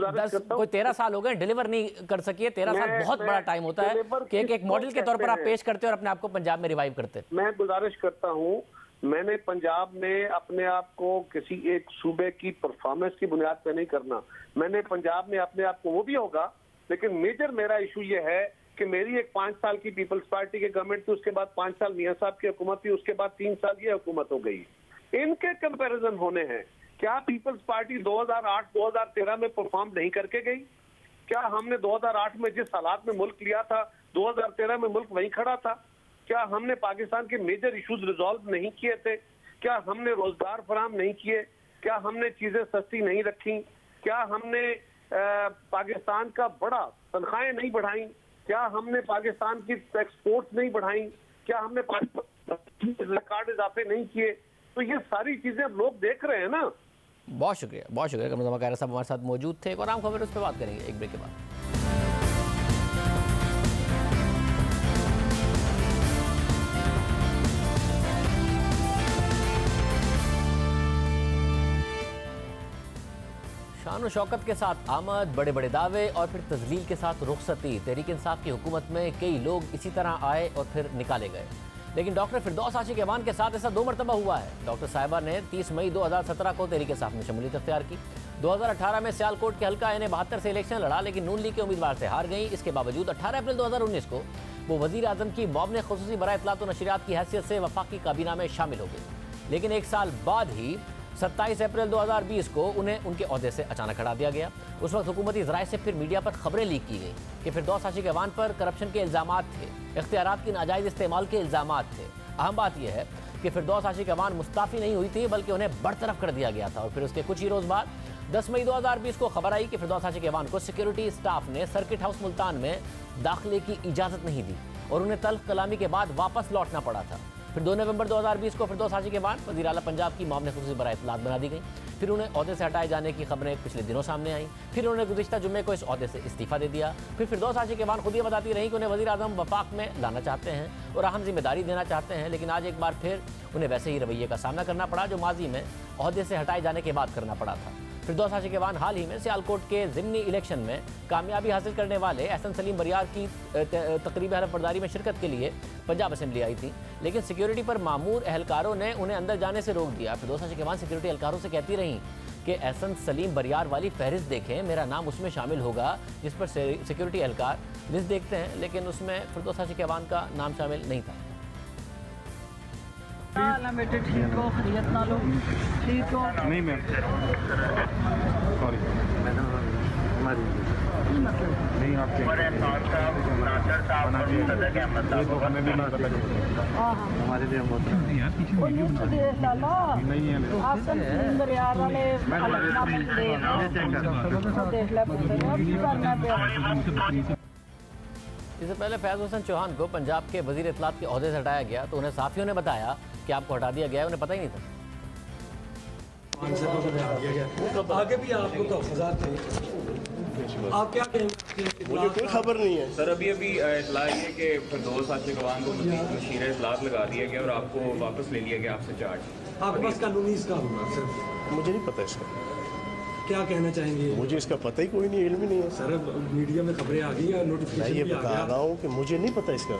13 साल हो गए डिलीवर नहीं कर सकी है। 13 साल बहुत बड़ा टाइम होता है कि एक मॉडल के तौर पर आप पेश करते हैं और अपने आप को पंजाब में रिवाइव करते हैं। मैं गुजारिश करता हूँ, मैंने पंजाब में अपने आप को किसी एक सूबे की परफॉर्मेंस की बुनियाद पर नहीं करना, मैंने पंजाब में अपने आप को, वो भी होगा, लेकिन मेजर मेरा इशू ये है कि मेरी एक 5 साल की पीपल्स पार्टी की गवर्नमेंट थी, उसके बाद 5 साल मियां साहब की हुकूमत थी, उसके बाद 3 साल ये हुकूमत हो गई। इनके कंपैरिजन होने हैं। क्या पीपल्स पार्टी 2008-2013 में परफॉर्म नहीं करके गई? क्या हमने 2008 में जिस हालात में मुल्क लिया था, 2013 में मुल्क वहीं खड़ा था? क्या हमने पाकिस्तान के मेजर इश्यूज रिजॉल्व नहीं किए थे? क्या हमने रोजगार फराहम नहीं किए? क्या हमने चीजें सस्ती नहीं रखी? क्या हमने पाकिस्तान का बड़ा तनख्वाहें नहीं बढ़ाई? क्या हमने पाकिस्तान की एक्सपोर्ट्स नहीं बढ़ाई? क्या हमने कार्ड इजाफे नहीं किए? तो ये सारी चीजें लोग देख रहे हैं ना। बहुत शुक्रिया कमर जमा कायरा साहब हमारे साथ मौजूद थे। एक और आम खबर उस पर बात करेंगे एक ब्रेक के बाद। शान शौकत के साथ आमद, बड़े बड़े दावे और फिर तजलील के साथ रुखसती। तहरीक इंसाफ की हुकूमत में कई लोग इसी तरह आए और फिर निकाले गए, लेकिन डॉक्टर फिरदौस आशिक ऐवान के साथ ऐसा 2 मरतबा हुआ है। डॉक्टर साहिबा ने 30 मई 2017 को तहरीक इंसाफ में शमूलियत अख्तियार की। 2018 में सियालकोट के हल्का NA-72 से इलेक्शन लड़ा, लेकिन नून लीग के उम्मीदवार से हार गई। इसके बावजूद 18 अप्रैल 2019 को वो वजीर आजम की मौबने खुसूसी बराए इत्तलात व नशरियात की हैसियत से वफाकी काबीना में शामिल हो गई, लेकिन 1 साल बाद ही 27 अप्रैल 2020 को उन्हें उनके ओहदे से अचानक हटा दिया गया। उस वक्त हुकूमती ज़राए से फिर मीडिया पर खबरें लीक की गई कि फिरदौस आशिक ऐवान पर करप्शन के इल्ज़ामात थे, इख्तियारात की नाजायज़ इस्तेमाल के इल्ज़ामात थे। अहम बात यह है कि फिरदौस आशिक अवान मुस्ताफ़ी नहीं हुई थी बल्कि उन्हें बरतरफ कर दिया गया था। और फिर उसके कुछ ही रोज़ बाद 10 मई 2020 को खबर आई कि फिरदौस आशिक अवान को सिक्योरिटी स्टाफ ने सर्किट हाउस मुल्तान में दाखिले की इजाज़त नहीं दी और उन्हें तल्ख कलामी के बाद वापस लौटना पड़ा था। फिर 2 नवंबर 2020 को फिरदौस आशिक अवान वज़ीर आला पंजाब की मामले खुसूसी बराए इत्तलात बना दी गई। फिर उन्हें ओहदे से हटाए जाने की खबरें पिछले दिनों सामने आई। फिर उन्होंने गुज़िश्ता जुम्मे को इस ओहदे से इस्तीफ़ा दे दिया। फिर फिरदौस आशिक अवान खुद ये बताती रही कि उन्हें वज़ीर आज़म वफाक में लाना चाहते हैं और अहम जिम्मेदारी देना चाहते हैं, लेकिन आज एक बार फिर उन्हें वैसे ही रवैये का सामना करना पड़ा जो माजी में ओहदे से हटाए जाने के बाद करना पड़ा था। फिरदौस आशिक अवान हाल ही में सियालकोट के ज़िमनी इलेक्शन में कामयाबी हासिल करने वाले एहसन सलीम बरियार की तकरीब हलफबरदारी में शिरकत के लिए पंजाब असेंबली आई थी, लेकिन सिक्योरिटी पर मामूर एहलकारों ने उन्हें अंदर जाने से रोक दिया। फिरदौस आशिक अवान सिक्योरिटी एहलकारों से कहती रहीं कि एहसन सलीम बरियार वाली फहरिस्त देखें, मेरा नाम उसमें शामिल होगा, जिस पर सिक्योरिटी एहलकार लिस्ट देखते हैं, लेकिन उसमें फिरदौस आशिक अवान का नाम शामिल नहीं था। बेटे ठीक हो, खैरियत ना लो, ठीक हो? नहीं मैम, सॉरी मैडम, हमारी नहीं आपके हमारे लिए इससे पहले फैज़ हुसैन चौहान को पंजाब के वज़ीर इत्तलात के ओहदे से हटाया गया तो उन्हें साथियों ने बताया कि आपको हटा दिया गया है, उन्हें पता ही नहीं था। आगे भी आपको तो हजार चाहिए, आप क्या कहेंगे? मुझे कोई खबर नहीं है सर। अभी इतला है कि फिरदौस आशिक अवान को मशीर इतलात लगा दिया गया और आपको वापस ले लिया गया आपसे चार्ज। आपके पास कानूनी इसका होगा सर? मुझे नहीं पता इसका, क्या कहना चाहेंगे? मुझे इसका पता ही कोई नहीं, इल्म ही नहीं है सर। मीडिया में खबरें आ गई हैं, नोटिफिकेशन मैं ये भी आ बता गया। रहा हूँ कि मुझे नहीं पता इसका।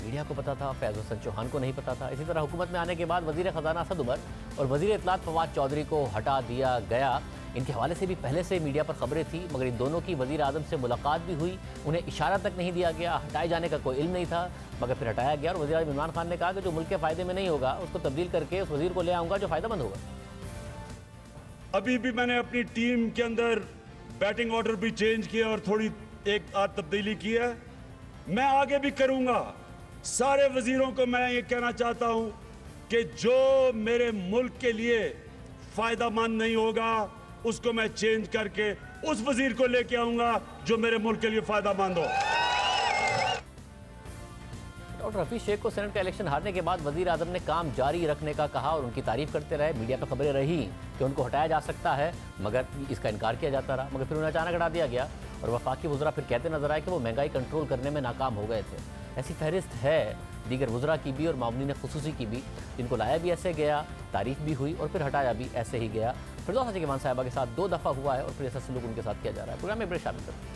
मीडिया को पता था, फैज़ हुसैन चौहान को नहीं पता था। इसी तरह हुकूमत में आने के बाद वज़ीर ख़जाना असद उमर और वज़ीर इत्तलात फवाद चौधरी को हटा दिया गया। इनके हवाले से भी पहले से मीडिया पर खबरें थी, मगर इन दोनों की वज़ीर आज़म से मुलाकात भी हुई, उन्हें इशारा तक नहीं दिया गया, हटाए जाने का कोई इल्म नहीं था, मगर फिर हटाया गया। और वज़ीर आज़म इमरान खान ने कहा कि जो मुल्क के फ़ायदे में नहीं होगा उसको तब्दील करके उस वज़ीर को ले आऊँगा जो फ़ायदेमंद होगा। अभी भी मैंने अपनी टीम के अंदर बैटिंग ऑर्डर भी चेंज किया और थोड़ी एक आध तब्दीली की है, मैं आगे भी करूंगा। सारे वजीरों को मैं ये कहना चाहता हूं कि जो मेरे मुल्क के लिए फायदामंद नहीं होगा उसको मैं चेंज करके उस वजीर को लेके आऊंगा जो मेरे मुल्क के लिए फायदामंद हो। डॉक्टर हफीज शेख को सेनेट का इलेक्शन हारने के बाद वजीर आजम ने काम जारी रखने का कहा और उनकी तारीफ करते रहे। मीडिया पर खबरें रही कि उनको हटाया जा सकता है, मगर इसका इनकार किया जाता रहा, मगर फिर उन्हें अचानक हटा दिया गया और वफाकी वज़रा फिर कहते नजर आए कि वो महंगाई कंट्रोल करने में नाकाम हो गए थे। ऐसी फहरिस्त है दीगर वज़रा की भी और मामूलीन खुसूसी की भी, जिनको लाया भी ऐसे गया, तारीफ भी हुई और फिर हटाया भी ऐसे ही गया। फिरदौस आशिक अवान साहिबा के साथ 2 दफ़ा हुआ है और फिर ऐसा सलूक उनके साथ किया जा रहा है। प्रोग्राम में ब्रेक शामिल करते हैं।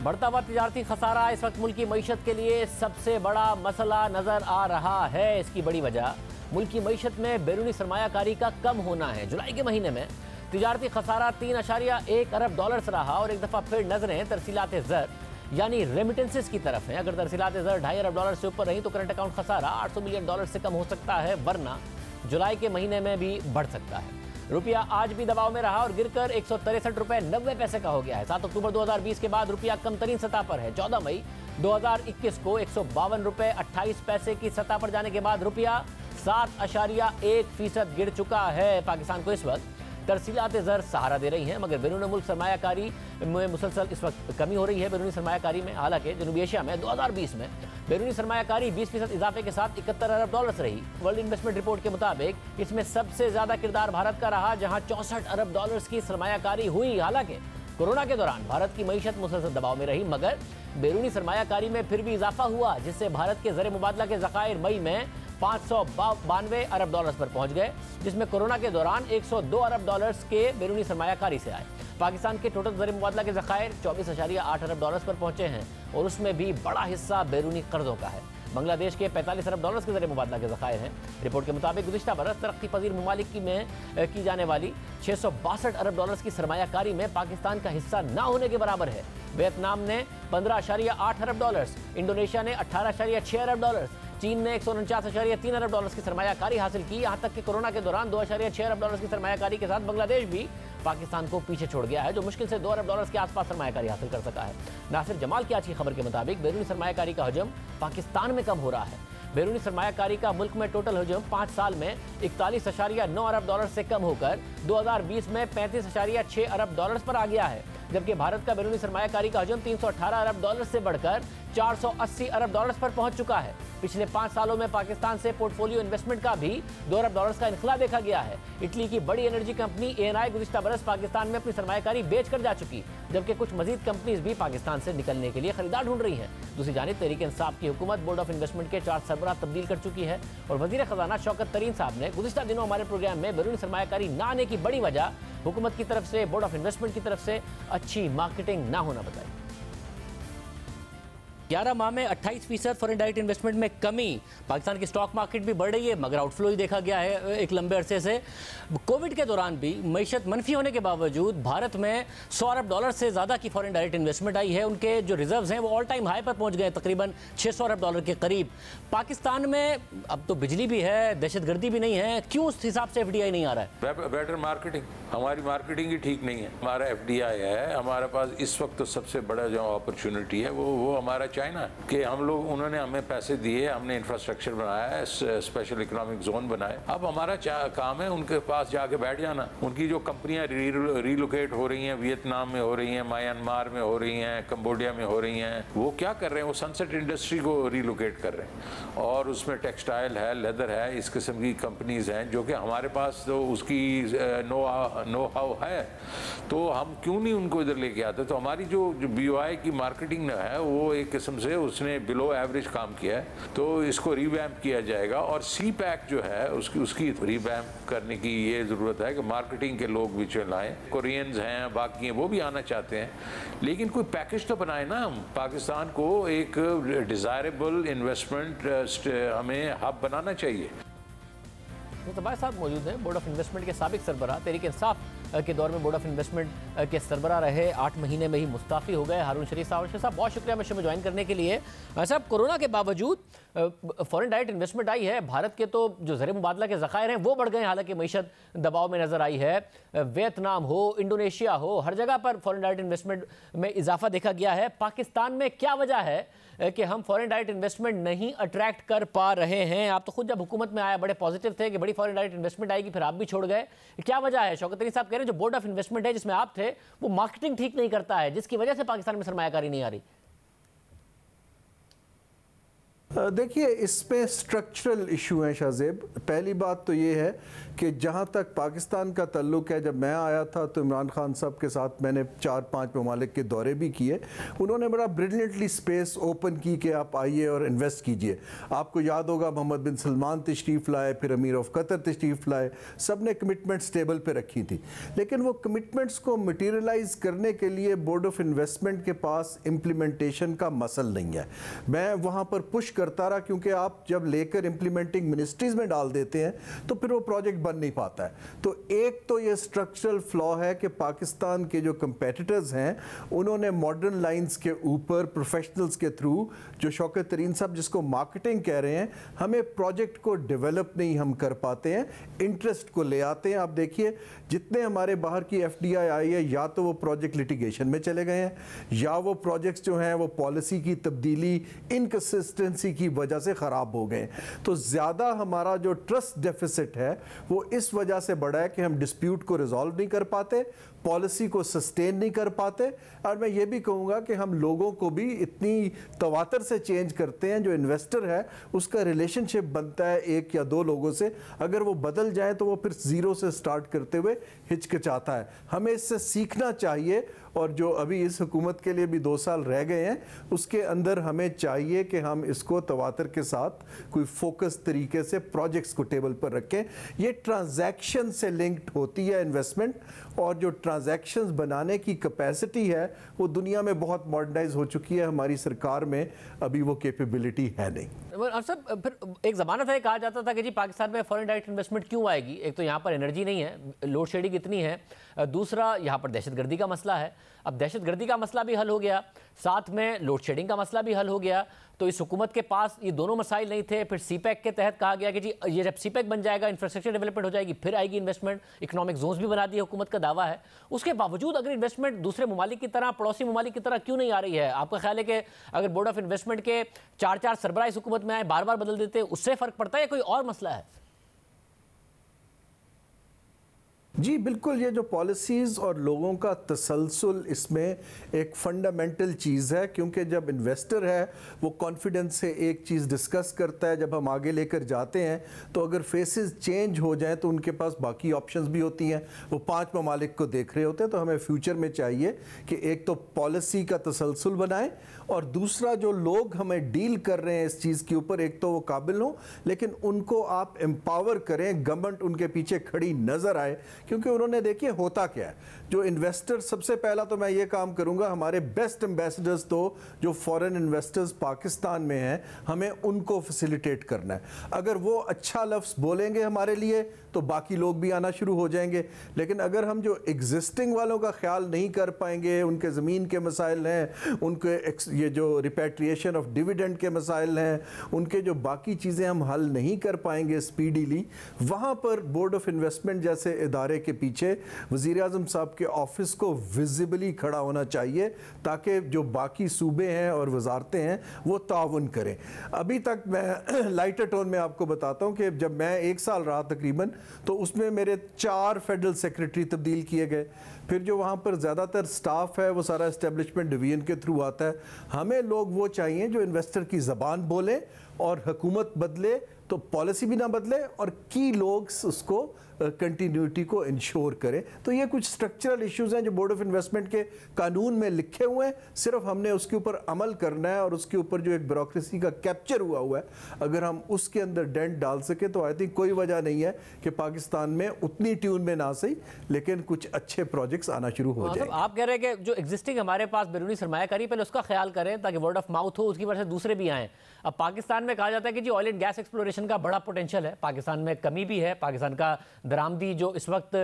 बढ़ता हुआ तिजारती खसारा इस वक्त मुल्क की मईशत के लिए सबसे बड़ा मसला नजर आ रहा है। इसकी बड़ी वजह मुल्क की मईशत में बैरूनी सरमायाकारी का कम होना है। जुलाई के महीने में तिजारती खसारा 3.1 अरब डॉलर्स रहा और एक दफ़ा फिर नजरें तरसीलात ज़र यानी रेमिटेंसेस की तरफ हैं। अगर तरसीलात ज़र 2.5 अरब डॉलर से ऊपर रही तो करंट अकाउंट खसारा 800 मिलियन डॉलर से कम हो सकता है, वरना जुलाई के महीने में भी बढ़ सकता है। रुपया आज भी दबाव में रहा और गिरकर 163 रुपये 90 पैसे का हो गया है। 7 अक्टूबर 2020 के बाद रुपया कम तरीन सतह पर है। 14 मई 2021 को 152 रुपये 28 पैसे की सतह पर जाने के बाद रुपया 7.1% गिर चुका है। पाकिस्तान को इस वक्त तरसीलात ज़र सहारा दे रही हैं, मगर बैरून मुल्क सरमायाकारी में मुसलसल इस वक्त कमी हो रही है बैरूनी सरमायाकारी में। हालांकि जनूबी एशिया में 2020 में बैरूनी सरमायाकारी 20% इजाफे के साथ 71 अरब डॉलर्स रही। वर्ल्ड इन्वेस्टमेंट रिपोर्ट के मुताबिक इसमें सबसे ज्यादा किरदार भारत का रहा, जहां 64 अरब डॉलर्स की सरमायाकारी हुई। हालांकि कोरोना के दौरान भारत की मईशत मुसलसल दबाव में रही, मगर बैरूनी सरमायाकारी में फिर भी इजाफा हुआ, जिससे भारत के ज़र मुबादला के ज़खायर मई में 592 अरब डॉलर्स पर पहुंच गए, जिसमें कोरोना के दौरान 102 अरब डॉलर्स के बैरूनी सरमायाकारी से आए। पाकिस्तान के टोटल ज़र मुबादला के ज़खायर 24.8 अरब डॉलर्स पर पहुंचे हैं और उसमें भी बड़ा हिस्सा बैरूनी कर्जों का है। बांग्लादेश के 45 अरब डॉलर्स के ज़र मुबादला के ज़खायर हैं। रिपोर्ट के मुताबिक गुज़िश्ता बरस तरक्की पजीर ममालिक में की जाने वाली 662 अरब डॉलर्स की सरमायाकारी में पाकिस्तान का हिस्सा न होने के बराबर है। वियतनाम ने 15.8 अरब डॉलर्स, इंडोनेशिया ने 18.6 अरब डॉलर्स, चीन ने 149.3 अरब डॉलर्स की सरमायाकारी हासिल की। यहां तक कि कोरोना के दौरान 2.6 अरब डॉलर्स की सरमायाकारी के साथ बांग्लादेश भी पाकिस्तान को पीछे छोड़ गया है, जो मुश्किल से 2 अरब डॉलर्स के आसपास सरमायाकारी हासिल कर सका है। नासिर जमाल की आज की खबर के मुताबिक बैरूनी सरमायाकारी का हजम पाकिस्तान में कम हो रहा है। बैरूनी सरमायाकारी का मुल्क में टोटल हजम 5 साल में 41.9 अरब डॉलर से कम होकर 2020 में 35.6 अरब डॉलर्स पर आ गया है, जबकि भारत का बैरूनी सरमायाकारी का हजम 318 अरब डॉलर से बढ़कर 480 अरब डॉलर्स पर पहुंच चुका है। पिछले 5 सालों में पाकिस्तान से पोर्टफोलियो इन्वेस्टमेंट का भी 2 अरब डॉलर्स का इनखला देखा गया है। इटली की बड़ी एनर्जी कंपनी एएनआई गुज़िश्ता बरस पाकिस्तान में अपनी सरमायाकारी बेच कर जा चुकी, जबकि कुछ मजीद कंपनीज भी पाकिस्तान से निकलने के लिए खरीदार ढूंढ रही हैं। दूसरी जानिब तहरीक इंसाफ की हुकूमत बोर्ड ऑफ इन्वेस्टमेंट के 4 सरबराह तब्दील कर चुकी है और वजीर खजाना शौकत तरीन साहब ने गुज़िश्ता दिनों हमारे प्रोग्राम में बैरूनी सरमायाकारी न आने की बड़ी वजह हुकूमत की तरफ से, बोर्ड ऑफ इन्वेस्टमेंट की तरफ से अच्छी मार्केटिंग ना होना बताई। 11 माह में 28% फॉरेन डायरेक्ट इन्वेस्टमेंट में कमी। पाकिस्तान की स्टॉक मार्केट भी बढ़ रही है मगर आउटफ्लो ही देखा गया है एक लंबे अरसे से। कोविड के दौरान भी मईशत मनफी होने के बावजूद भारत में 100 अरब डॉलर से ज़्यादा की फॉरेन डायरेक्ट इन्वेस्टमेंट आई है। उनके जो रिजर्व्स हैं वो ऑल टाइम हाई पर पहुंच गए, तकरीबन 600 अरब डॉलर के करीब। पाकिस्तान में अब तो बिजली भी है, दहशतगर्दी भी नहीं है, क्यों उस हिसाब से FDI नहीं आ रहा है? बेटर मार्केटिंग, हमारी मार्केटिंग ही ठीक नहीं है। हमारा FDI है, हमारे पास इस वक्त तो सबसे बड़ा जो अपॉर्चुनिटी है वो हमारा चाइना है कि हम लोग, उन्होंने हमें पैसे दिए, हमने इंफ्रास्ट्रक्चर बनाया है, स्पेशल इकोनॉमिक जोन बनाए। अब हमारा काम है उनके पास जाके बैठ जाना। उनकी जो कंपनियां रीलोकेट हो रही हैं, वियतनाम में हो रही हैं, म्यांमार में हो रही हैं, कंबोडिया में हो रही हैं, वो क्या कर रहे हैं? वो सनसेट इंडस्ट्री को रीलोकेट कर रहे हैं और उसमें टेक्सटाइल है, लेदर है, इस किस्म की कंपनीज हैं जो कि हमारे पास तो उसकी नो हाउ है, तो हम क्यों नहीं उनको इधर लेके आते? तो हमारी जो BOI की मार्केटिंग है वो एक किस्म से उसने बिलो एवरेज काम किया है, तो इसको रिवैम्प किया जाएगा। और CPEC जो है उसकी रिवैम्प करने की ये ज़रूरत है कि मार्केटिंग के लोग भी चलाएं। कोरियंस हैं, बाकी हैं, वो भी आना चाहते हैं, लेकिन कोई पैकेज तो बनाए ना। हम पाकिस्तान को एक डिज़ायरेबल इन्वेस्टमेंट हमें हब बनाना चाहिए। मुस्तफा साहब मौजूद हैं, बोर्ड ऑफ इन्वेस्टमेंट के साबिक सरबराह। तहरीक इंसाफ के दौर में बोर्ड ऑफ इन्वेस्टमेंट के सरबराह रहे, 8 महीने में ही मुस्ताफ़ी हो गए हारून शरीफ साहब। शरीफ साहब बहुत शुक्रिया शो में ज्वाइन करने के लिए। साहब, कोरोना के बावजूद फॉरेन डायरेक्ट इन्वेस्टमेंट आई है, भारत के तो जो ज़र मुबादला के ज़खायर हैं वो बढ़ गए, हालांकि मईशत दबाव में नज़र आई है। वियतनाम हो, इंडोनेशिया हो, हर जगह पर फॉरेन डायरेक्ट इन्वेस्टमेंट में इजाफा देखा गया है। पाकिस्तान में क्या वजह है कि हम फॉरेन डायरेक्ट इन्वेस्टमेंट नहीं अट्रैक्ट कर पा रहे हैं? आप तो खुद जब हुकूमत में आया बड़े पॉजिटिव थे कि बड़ी फॉरेन डायरेक्ट इन्वेस्टमेंट आएगी, फिर आप भी छोड़ गए, क्या वजह है? शौकत तरीन साहब कह रहे हैं जो बोर्ड ऑफ इन्वेस्टमेंट है जिसमें आप थे वो मार्केटिंग ठीक नहीं करता है, जिसकी वजह से पाकिस्तान में सरमायाकारी नहीं आ रही। देखिए, इसमें स्ट्रक्चरल इशू है शाहजेब। पहली बात तो ये है कि जहाँ तक पाकिस्तान का ताल्लुक़ है, जब मैं आया था तो इमरान खान साहब के साथ मैंने 4-5 ममालिक के दौरे भी किए। उन्होंने बड़ा ब्रिलियंटली स्पेस ओपन की कि आप आइए और इन्वेस्ट कीजिए। आपको याद होगा मोहम्मद बिन सलमान तशरीफ़ लाए, फिर अमीर ऑफ कतर तशरीफ़ लाए, सब ने कमिटमेंट्स टेबल पर रखी थी, लेकिन वो कमिटमेंट्स को मटीरियलाइज़ करने के लिए बोर्ड ऑफ इन्वेस्टमेंट के पास इम्प्लीमेंटेशन का मसल नहीं है। मैं वहाँ पर पुश करता रहा, क्योंकि आप जब लेकर इम्प्लीमेंटिंग मिनिस्ट्रीज में डाल देते हैं तो फिर वो प्रोजेक्ट बन नहीं पाता है। तो एक तो ये स्ट्रक्चरल फ्लॉ है कि पाकिस्तान के जो कंपेटिटर्स हैं उन्होंने मॉडर्न लाइंस के ऊपर प्रोफेशनल्स के थ्रू, जो शौकत तरीन साहब जिसको मार्केटिंग कह रहे हैं, हमें प्रोजेक्ट को डेवलप नहीं हम कर पाते हैं, इंटरेस्ट को ले आते हैं। आप देखिए जितने हमारे बाहर की FDI आई है, या तो वो प्रोजेक्ट लिटिगेशन में चले गए हैं, या वो प्रोजेक्ट्स जो हैं वो पॉलिसी की तब्दीली, इनकंसिस्टेंसी की वजह से ख़राब हो गए। तो ज़्यादा हमारा जो ट्रस्ट डेफिसिट है वो इस वजह से बढ़ा है कि हम डिस्प्यूट को रिजॉल्व नहीं कर पाते, पॉलिसी को सस्टेन नहीं कर पाते। और मैं ये भी कहूँगा कि हम लोगों को भी इतनी तवातर से चेंज करते हैं, जो इन्वेस्टर है उसका रिलेशनशिप बनता है 1 या 2 लोगों से, अगर वो बदल जाए तो वो फिर ज़ीरो से स्टार्ट करते हुए हिचकिचाता है। हमें इससे सीखना चाहिए, और जो अभी इस हुकूमत के लिए भी 2 साल रह गए हैं उसके अंदर हमें चाहिए कि हम इसको तवातर के साथ कोई फोकस तरीके से प्रोजेक्ट्स को टेबल पर रखें। ये ट्रांजैक्शन से लिंक्ड होती है इन्वेस्टमेंट, और जो ट्रांजैक्शंस बनाने की कैपेसिटी है वो दुनिया में बहुत मॉडर्नाइज हो चुकी है, हमारी सरकार में अभी वो कैपेबिलिटी है नहीं। सर फिर एक ज़माना था, कहा जाता था कि जी पाकिस्तान में फॉरेन डायरेक्ट इन्वेस्टमेंट क्यों आएगी, एक तो यहाँ पर एनर्जी नहीं है, लोड शेडिंग इतनी है, दूसरा यहाँ पर दहशतगर्दी का मसला है। अब दहशतगर्दी का मसला भी हल हो गया, साथ में लोड शेडिंग का मसला भी हल हो गया, तो इस हुकूमत के पास ये दोनों मसाइल नहीं थे। फिर सीपैक के तहत कहा गया कि जी ये जब सीपैक बन जाएगा, इंफ्रास्ट्रक्चर डेवलपमेंट हो जाएगी, फिर आएगी इन्वेस्टमेंट, इकोनॉमिक जोन्स भी बना दिए, हुकूमत का दावा है। उसके बावजूद अगर इन्वेस्टमेंट दूसरे ममालिक की तरह, पड़ोसी ममालिक की तरह क्यों नहीं आ रही है? आपका ख्याल है कि अगर बोर्ड ऑफ इन्वेस्टमेंट के 4 सरबराह इस हुकूमत में आए, बार बार बदल देते, उससे फर्क पड़ता है या कोई और मसला है? जी बिल्कुल, ये जो पॉलिसीज़ और लोगों का तसलसल इसमें एक फंडामेंटल चीज़ है, क्योंकि जब इन्वेस्टर है वो कॉन्फिडेंस से एक चीज़ डिस्कस करता है, जब हम आगे लेकर जाते हैं तो अगर फेसेस चेंज हो जाएं तो उनके पास बाकी ऑप्शंस भी होती हैं। वो 5 ममालिक को देख रहे होते हैं, तो हमें फ्यूचर में चाहिए कि एक तो पॉलिसी का तसलसल बनाएं और दूसरा जो लोग हमें डील कर रहे हैं इस चीज़ के ऊपर, एक तो वो काबिल हों, लेकिन उनको आप एम्पावर करें, गवर्नमेंट उनके पीछे खड़ी नज़र आए, क्योंकि उन्होंने देखिए होता क्या है। जो इन्वेस्टर, सबसे पहला तो मैं ये काम करूंगा, हमारे बेस्ट एम्बेसडर्स तो जो फॉरेन इन्वेस्टर्स पाकिस्तान में हैं, हमें उनको फैसिलिटेट करना है। अगर वो अच्छा लफ्ज़ बोलेंगे हमारे लिए तो बाकी लोग भी आना शुरू हो जाएंगे। लेकिन अगर हम जो एग्जिस्टिंग वालों का ख्याल नहीं कर पाएंगे, उनके ज़मीन के मसाइल हैं, उनके ये जो रिपैट्रिएशन ऑफ डिविडेंड के मसाइल हैं, उनके जो बाकी चीज़ें हम हल नहीं कर पाएंगे स्पीडीली, वहाँ पर बोर्ड ऑफ इन्वेस्टमेंट जैसे इदारे के पीछे वज़ीर आज़म साहब के ऑफिस को विजिबली खड़ा होना चाहिए, ताकि जो बाकी सूबे हैं और वजारतें हैं वो ताउन करें। अभी तक मैं लाइटर टोन में आपको बताता हूँ कि जब मैं 1 साल रहा तकरीबन, तो उसमें मेरे 4 फेडरल सेक्रेटरी तब्दील किए गए। फिर जो वहाँ पर ज़्यादातर स्टाफ है वो सारा एस्टेब्लिशमेंट डिवीजन के थ्रू आता है। हमें लोग वो चाहिए जो इन्वेस्टर की ज़बान बोले और हुकूमत बदले तो पॉलिसी भी ना बदले और की लोग उसको कंटिन्यूटी को इंश्योर करें। तो ये कुछ स्ट्रक्चरल इश्यूज हैं जो बोर्ड ऑफ इन्वेस्टमेंट के कानून में लिखे हुए हैं, सिर्फ हमने उसके ऊपर अमल करना है और उसके ऊपर जो एक ब्यूरोक्रेसी का कैप्चर हुआ है, अगर हम उसके अंदर डेंट डाल सके तो आई थिंक कोई वजह नहीं है कि पाकिस्तान में उतनी ट्यून में ना सही लेकिन कुछ अच्छे प्रोजेक्ट्स आना शुरू हो जाए। आप कह रहे हैं कि जो एग्जिस्टिंग हमारे पास बैरूनी सरमायाकारी, पहले उसका ख्याल करें ताकि वर्ड ऑफ माउथ हो, उसकी वजह से दूसरे भी आएँ। अब पाकिस्तान में कहा जाता है कि जी ऑयल एंड गैस एक्सप्लोरेशन का बड़ा पोटेंशियल है, पाकिस्तान में कमी भी है, पाकिस्तान का दरामदी जो इस वक्त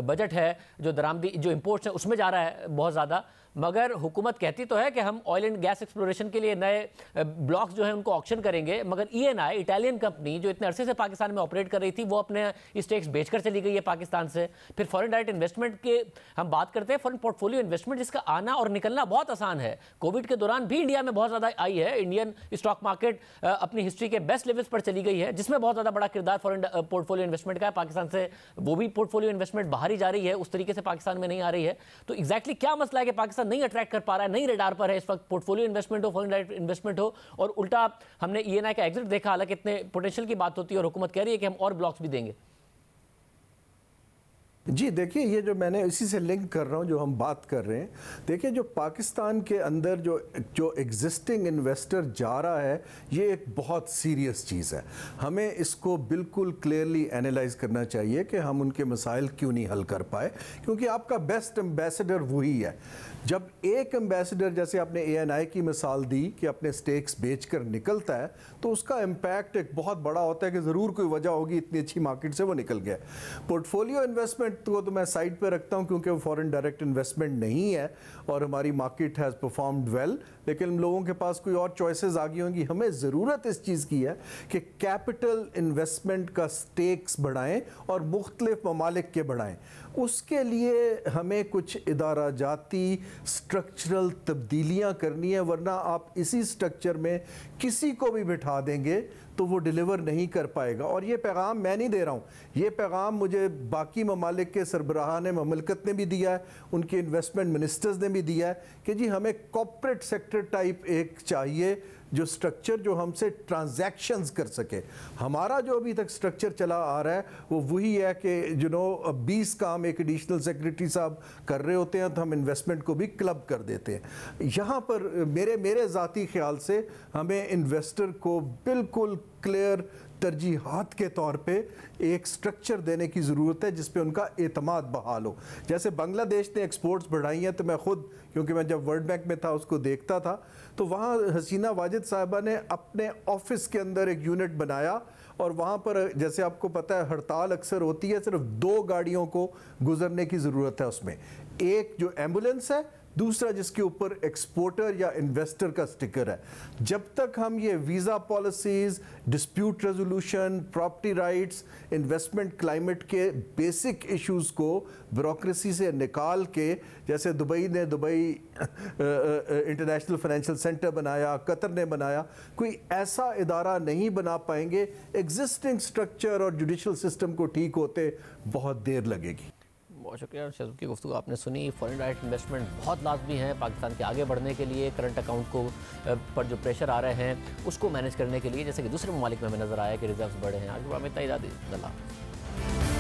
बजट है, जो दरामदी जो इंपोर्ट्स है उसमें जा रहा है बहुत ज़्यादा, मगर हुकूमत कहती तो है कि हम ऑयल एंड गैस एक्सप्लोरेशन के लिए नए ब्लॉक्स जो हैं उनको ऑक्शन करेंगे, मगर ENI इटालियन कंपनी जो इतने अरसे से पाकिस्तान में ऑपरेट कर रही थी वो अपने स्टेक्स बेचकर चली गई है पाकिस्तान से। फिर फॉरेन डायरेक्ट इन्वेस्टमेंट के हम बात करते हैं, फॉरेन पोर्टफोलियो इन्वेस्टमेंट जिसका आना और निकलना बहुत आसान है। कोविड के दौरान भी इंडिया में बहुत ज़्यादा आई है, इंडियन स्टॉक मार्केट अपनी हिस्ट्री के बेस्ट लेवल्स पर चली गई है, जिसमें बहुत ज़्यादा बड़ा किरदार फॉरेन पोर्टफोलियो इन्वेस्टमेंट का है। पाकिस्तान से वो भी पोर्टफोलियो इन्वेस्टमेंट बाहर ही जा रही है, उस तरीके से पाकिस्तान में नहीं आ रही है। तो एग्जैक्टली क्या मसला है कि पाकिस्तान नहीं अट्रैक्ट कर पा रहा है, नहीं रडार पर है इस वक्त, पोर्टफोलियो इन्वेस्टमेंट हो, फॉरेन डायरेक्ट इन्वेस्टमेंट हो, और उल्टा हमने ENI का एग्जिट देखा, हालांकि इतने पोटेंशियल की बात होती है और हुकूमत कह रही है कि हम और ब्लॉक्स भी देंगे। जी देखिए, ये जो मैंने इसी से लिंक कर रहा हूँ जो हम बात कर रहे हैं, देखिए जो पाकिस्तान के अंदर जो एग्जिस्टिंग इन्वेस्टर जा रहा है ये एक बहुत सीरियस चीज़ है। हमें इसको बिल्कुल क्लियरली एनालाइज करना चाहिए कि हम उनके मसाइल क्यों नहीं हल कर पाए, क्योंकि आपका बेस्ट एम्बेसडर वही है। जब एक एम्बेसडर, जैसे आपने ENI की मिसाल दी कि अपने स्टेक्स बेचकर निकलता है, तो उसका इम्पैक्ट एक बहुत बड़ा होता है कि ज़रूर कोई वजह होगी, इतनी अच्छी मार्केट से वो निकल गया। पोर्टफोलियो इन्वेस्टमेंट को तो मैं साइड पे रखता हूं क्योंकि वो फॉरेन डायरेक्ट इन्वेस्टमेंट नहीं है और हमारी मार्केट हैज़ परफॉर्म्ड वेल, लेकिन लोगों के पास कोई और चॉइसेस आ गई होंगी। हमें ज़रूरत इस चीज़ की है कि कैपिटल इन्वेस्टमेंट का स्टेक्स बढ़ाएं और मुख्तलिफ ममालिक के बढ़ाएं। उसके लिए हमें कुछ इदारा जाती स्ट्रक्चरल तब्दीलियां करनी है, वरना आप इसी स्ट्रक्चर में किसी को भी बिठा देंगे तो वो डिलीवर नहीं कर पाएगा। और ये पैगाम मैं नहीं दे रहा हूँ, ये पैगाम मुझे बाकी ममालिक के सरबराहान ममलकत ने भी दिया है, उनके इन्वेस्टमेंट मिनिस्टर्स ने भी दिया है कि जी हमें कॉर्पोरेट सेक्टर टाइप एक चाहिए जो स्ट्रक्चर जो हमसे ट्रांजैक्शंस कर सके। हमारा जो अभी तक स्ट्रक्चर चला आ रहा है वो वही है कि 20 काम एक एडिशनल सेक्रेटरी साहब कर रहे होते हैं तो हम इन्वेस्टमेंट को भी क्लब कर देते हैं। यहाँ पर मेरे ज़ाती ख्याल से हमें इन्वेस्टर को बिल्कुल क्लियर तरजीहात के तौर पे एक स्ट्रक्चर देने की ज़रूरत है जिस पे उनका एतमाद बहाल हो। जैसे बांग्लादेश ने एक्सपोर्ट्स बढ़ाई हैं, तो मैं खुद, क्योंकि मैं जब वर्ल्ड बैंक में था उसको देखता था, तो वहाँ हसीना वाजिद साहिबा ने अपने ऑफिस के अंदर एक यूनिट बनाया और वहाँ पर, जैसे आपको पता है हड़ताल अक्सर होती है, सिर्फ 2 गाड़ियों को गुजरने की ज़रूरत है उसमें, एक जो एम्बुलेंस है, दूसरा जिसके ऊपर एक्सपोर्टर या इन्वेस्टर का स्टिकर है। जब तक हम ये visa policies, dispute resolution, property rights, investment climate के बेसिक इश्यूज़ को ब्यूरोक्रेसी से निकाल के, जैसे दुबई ने इंटरनेशनल फाइनेंशियल सेंटर बनाया, कतर ने बनाया, कोई ऐसा इदारा नहीं बना पाएंगे, एग्जिस्टिंग स्ट्रक्चर और जुडिशल सिस्टम को ठीक होते बहुत देर लगेगी। बहुत शुक्रिया शहज़ाद की गुफ्तगू आपने सुनी। फॉरेन डायरेक्ट इन्वेस्टमेंट बहुत लाजमी है पाकिस्तान के आगे बढ़ने के लिए, करंट अकाउंट को पर जो प्रेशर आ रहे हैं उसको मैनेज करने के लिए, जैसे कि दूसरे ममालिक में हमें नज़र आया कि रिजर्व्स बढ़े हैं। आगे में इतना ही।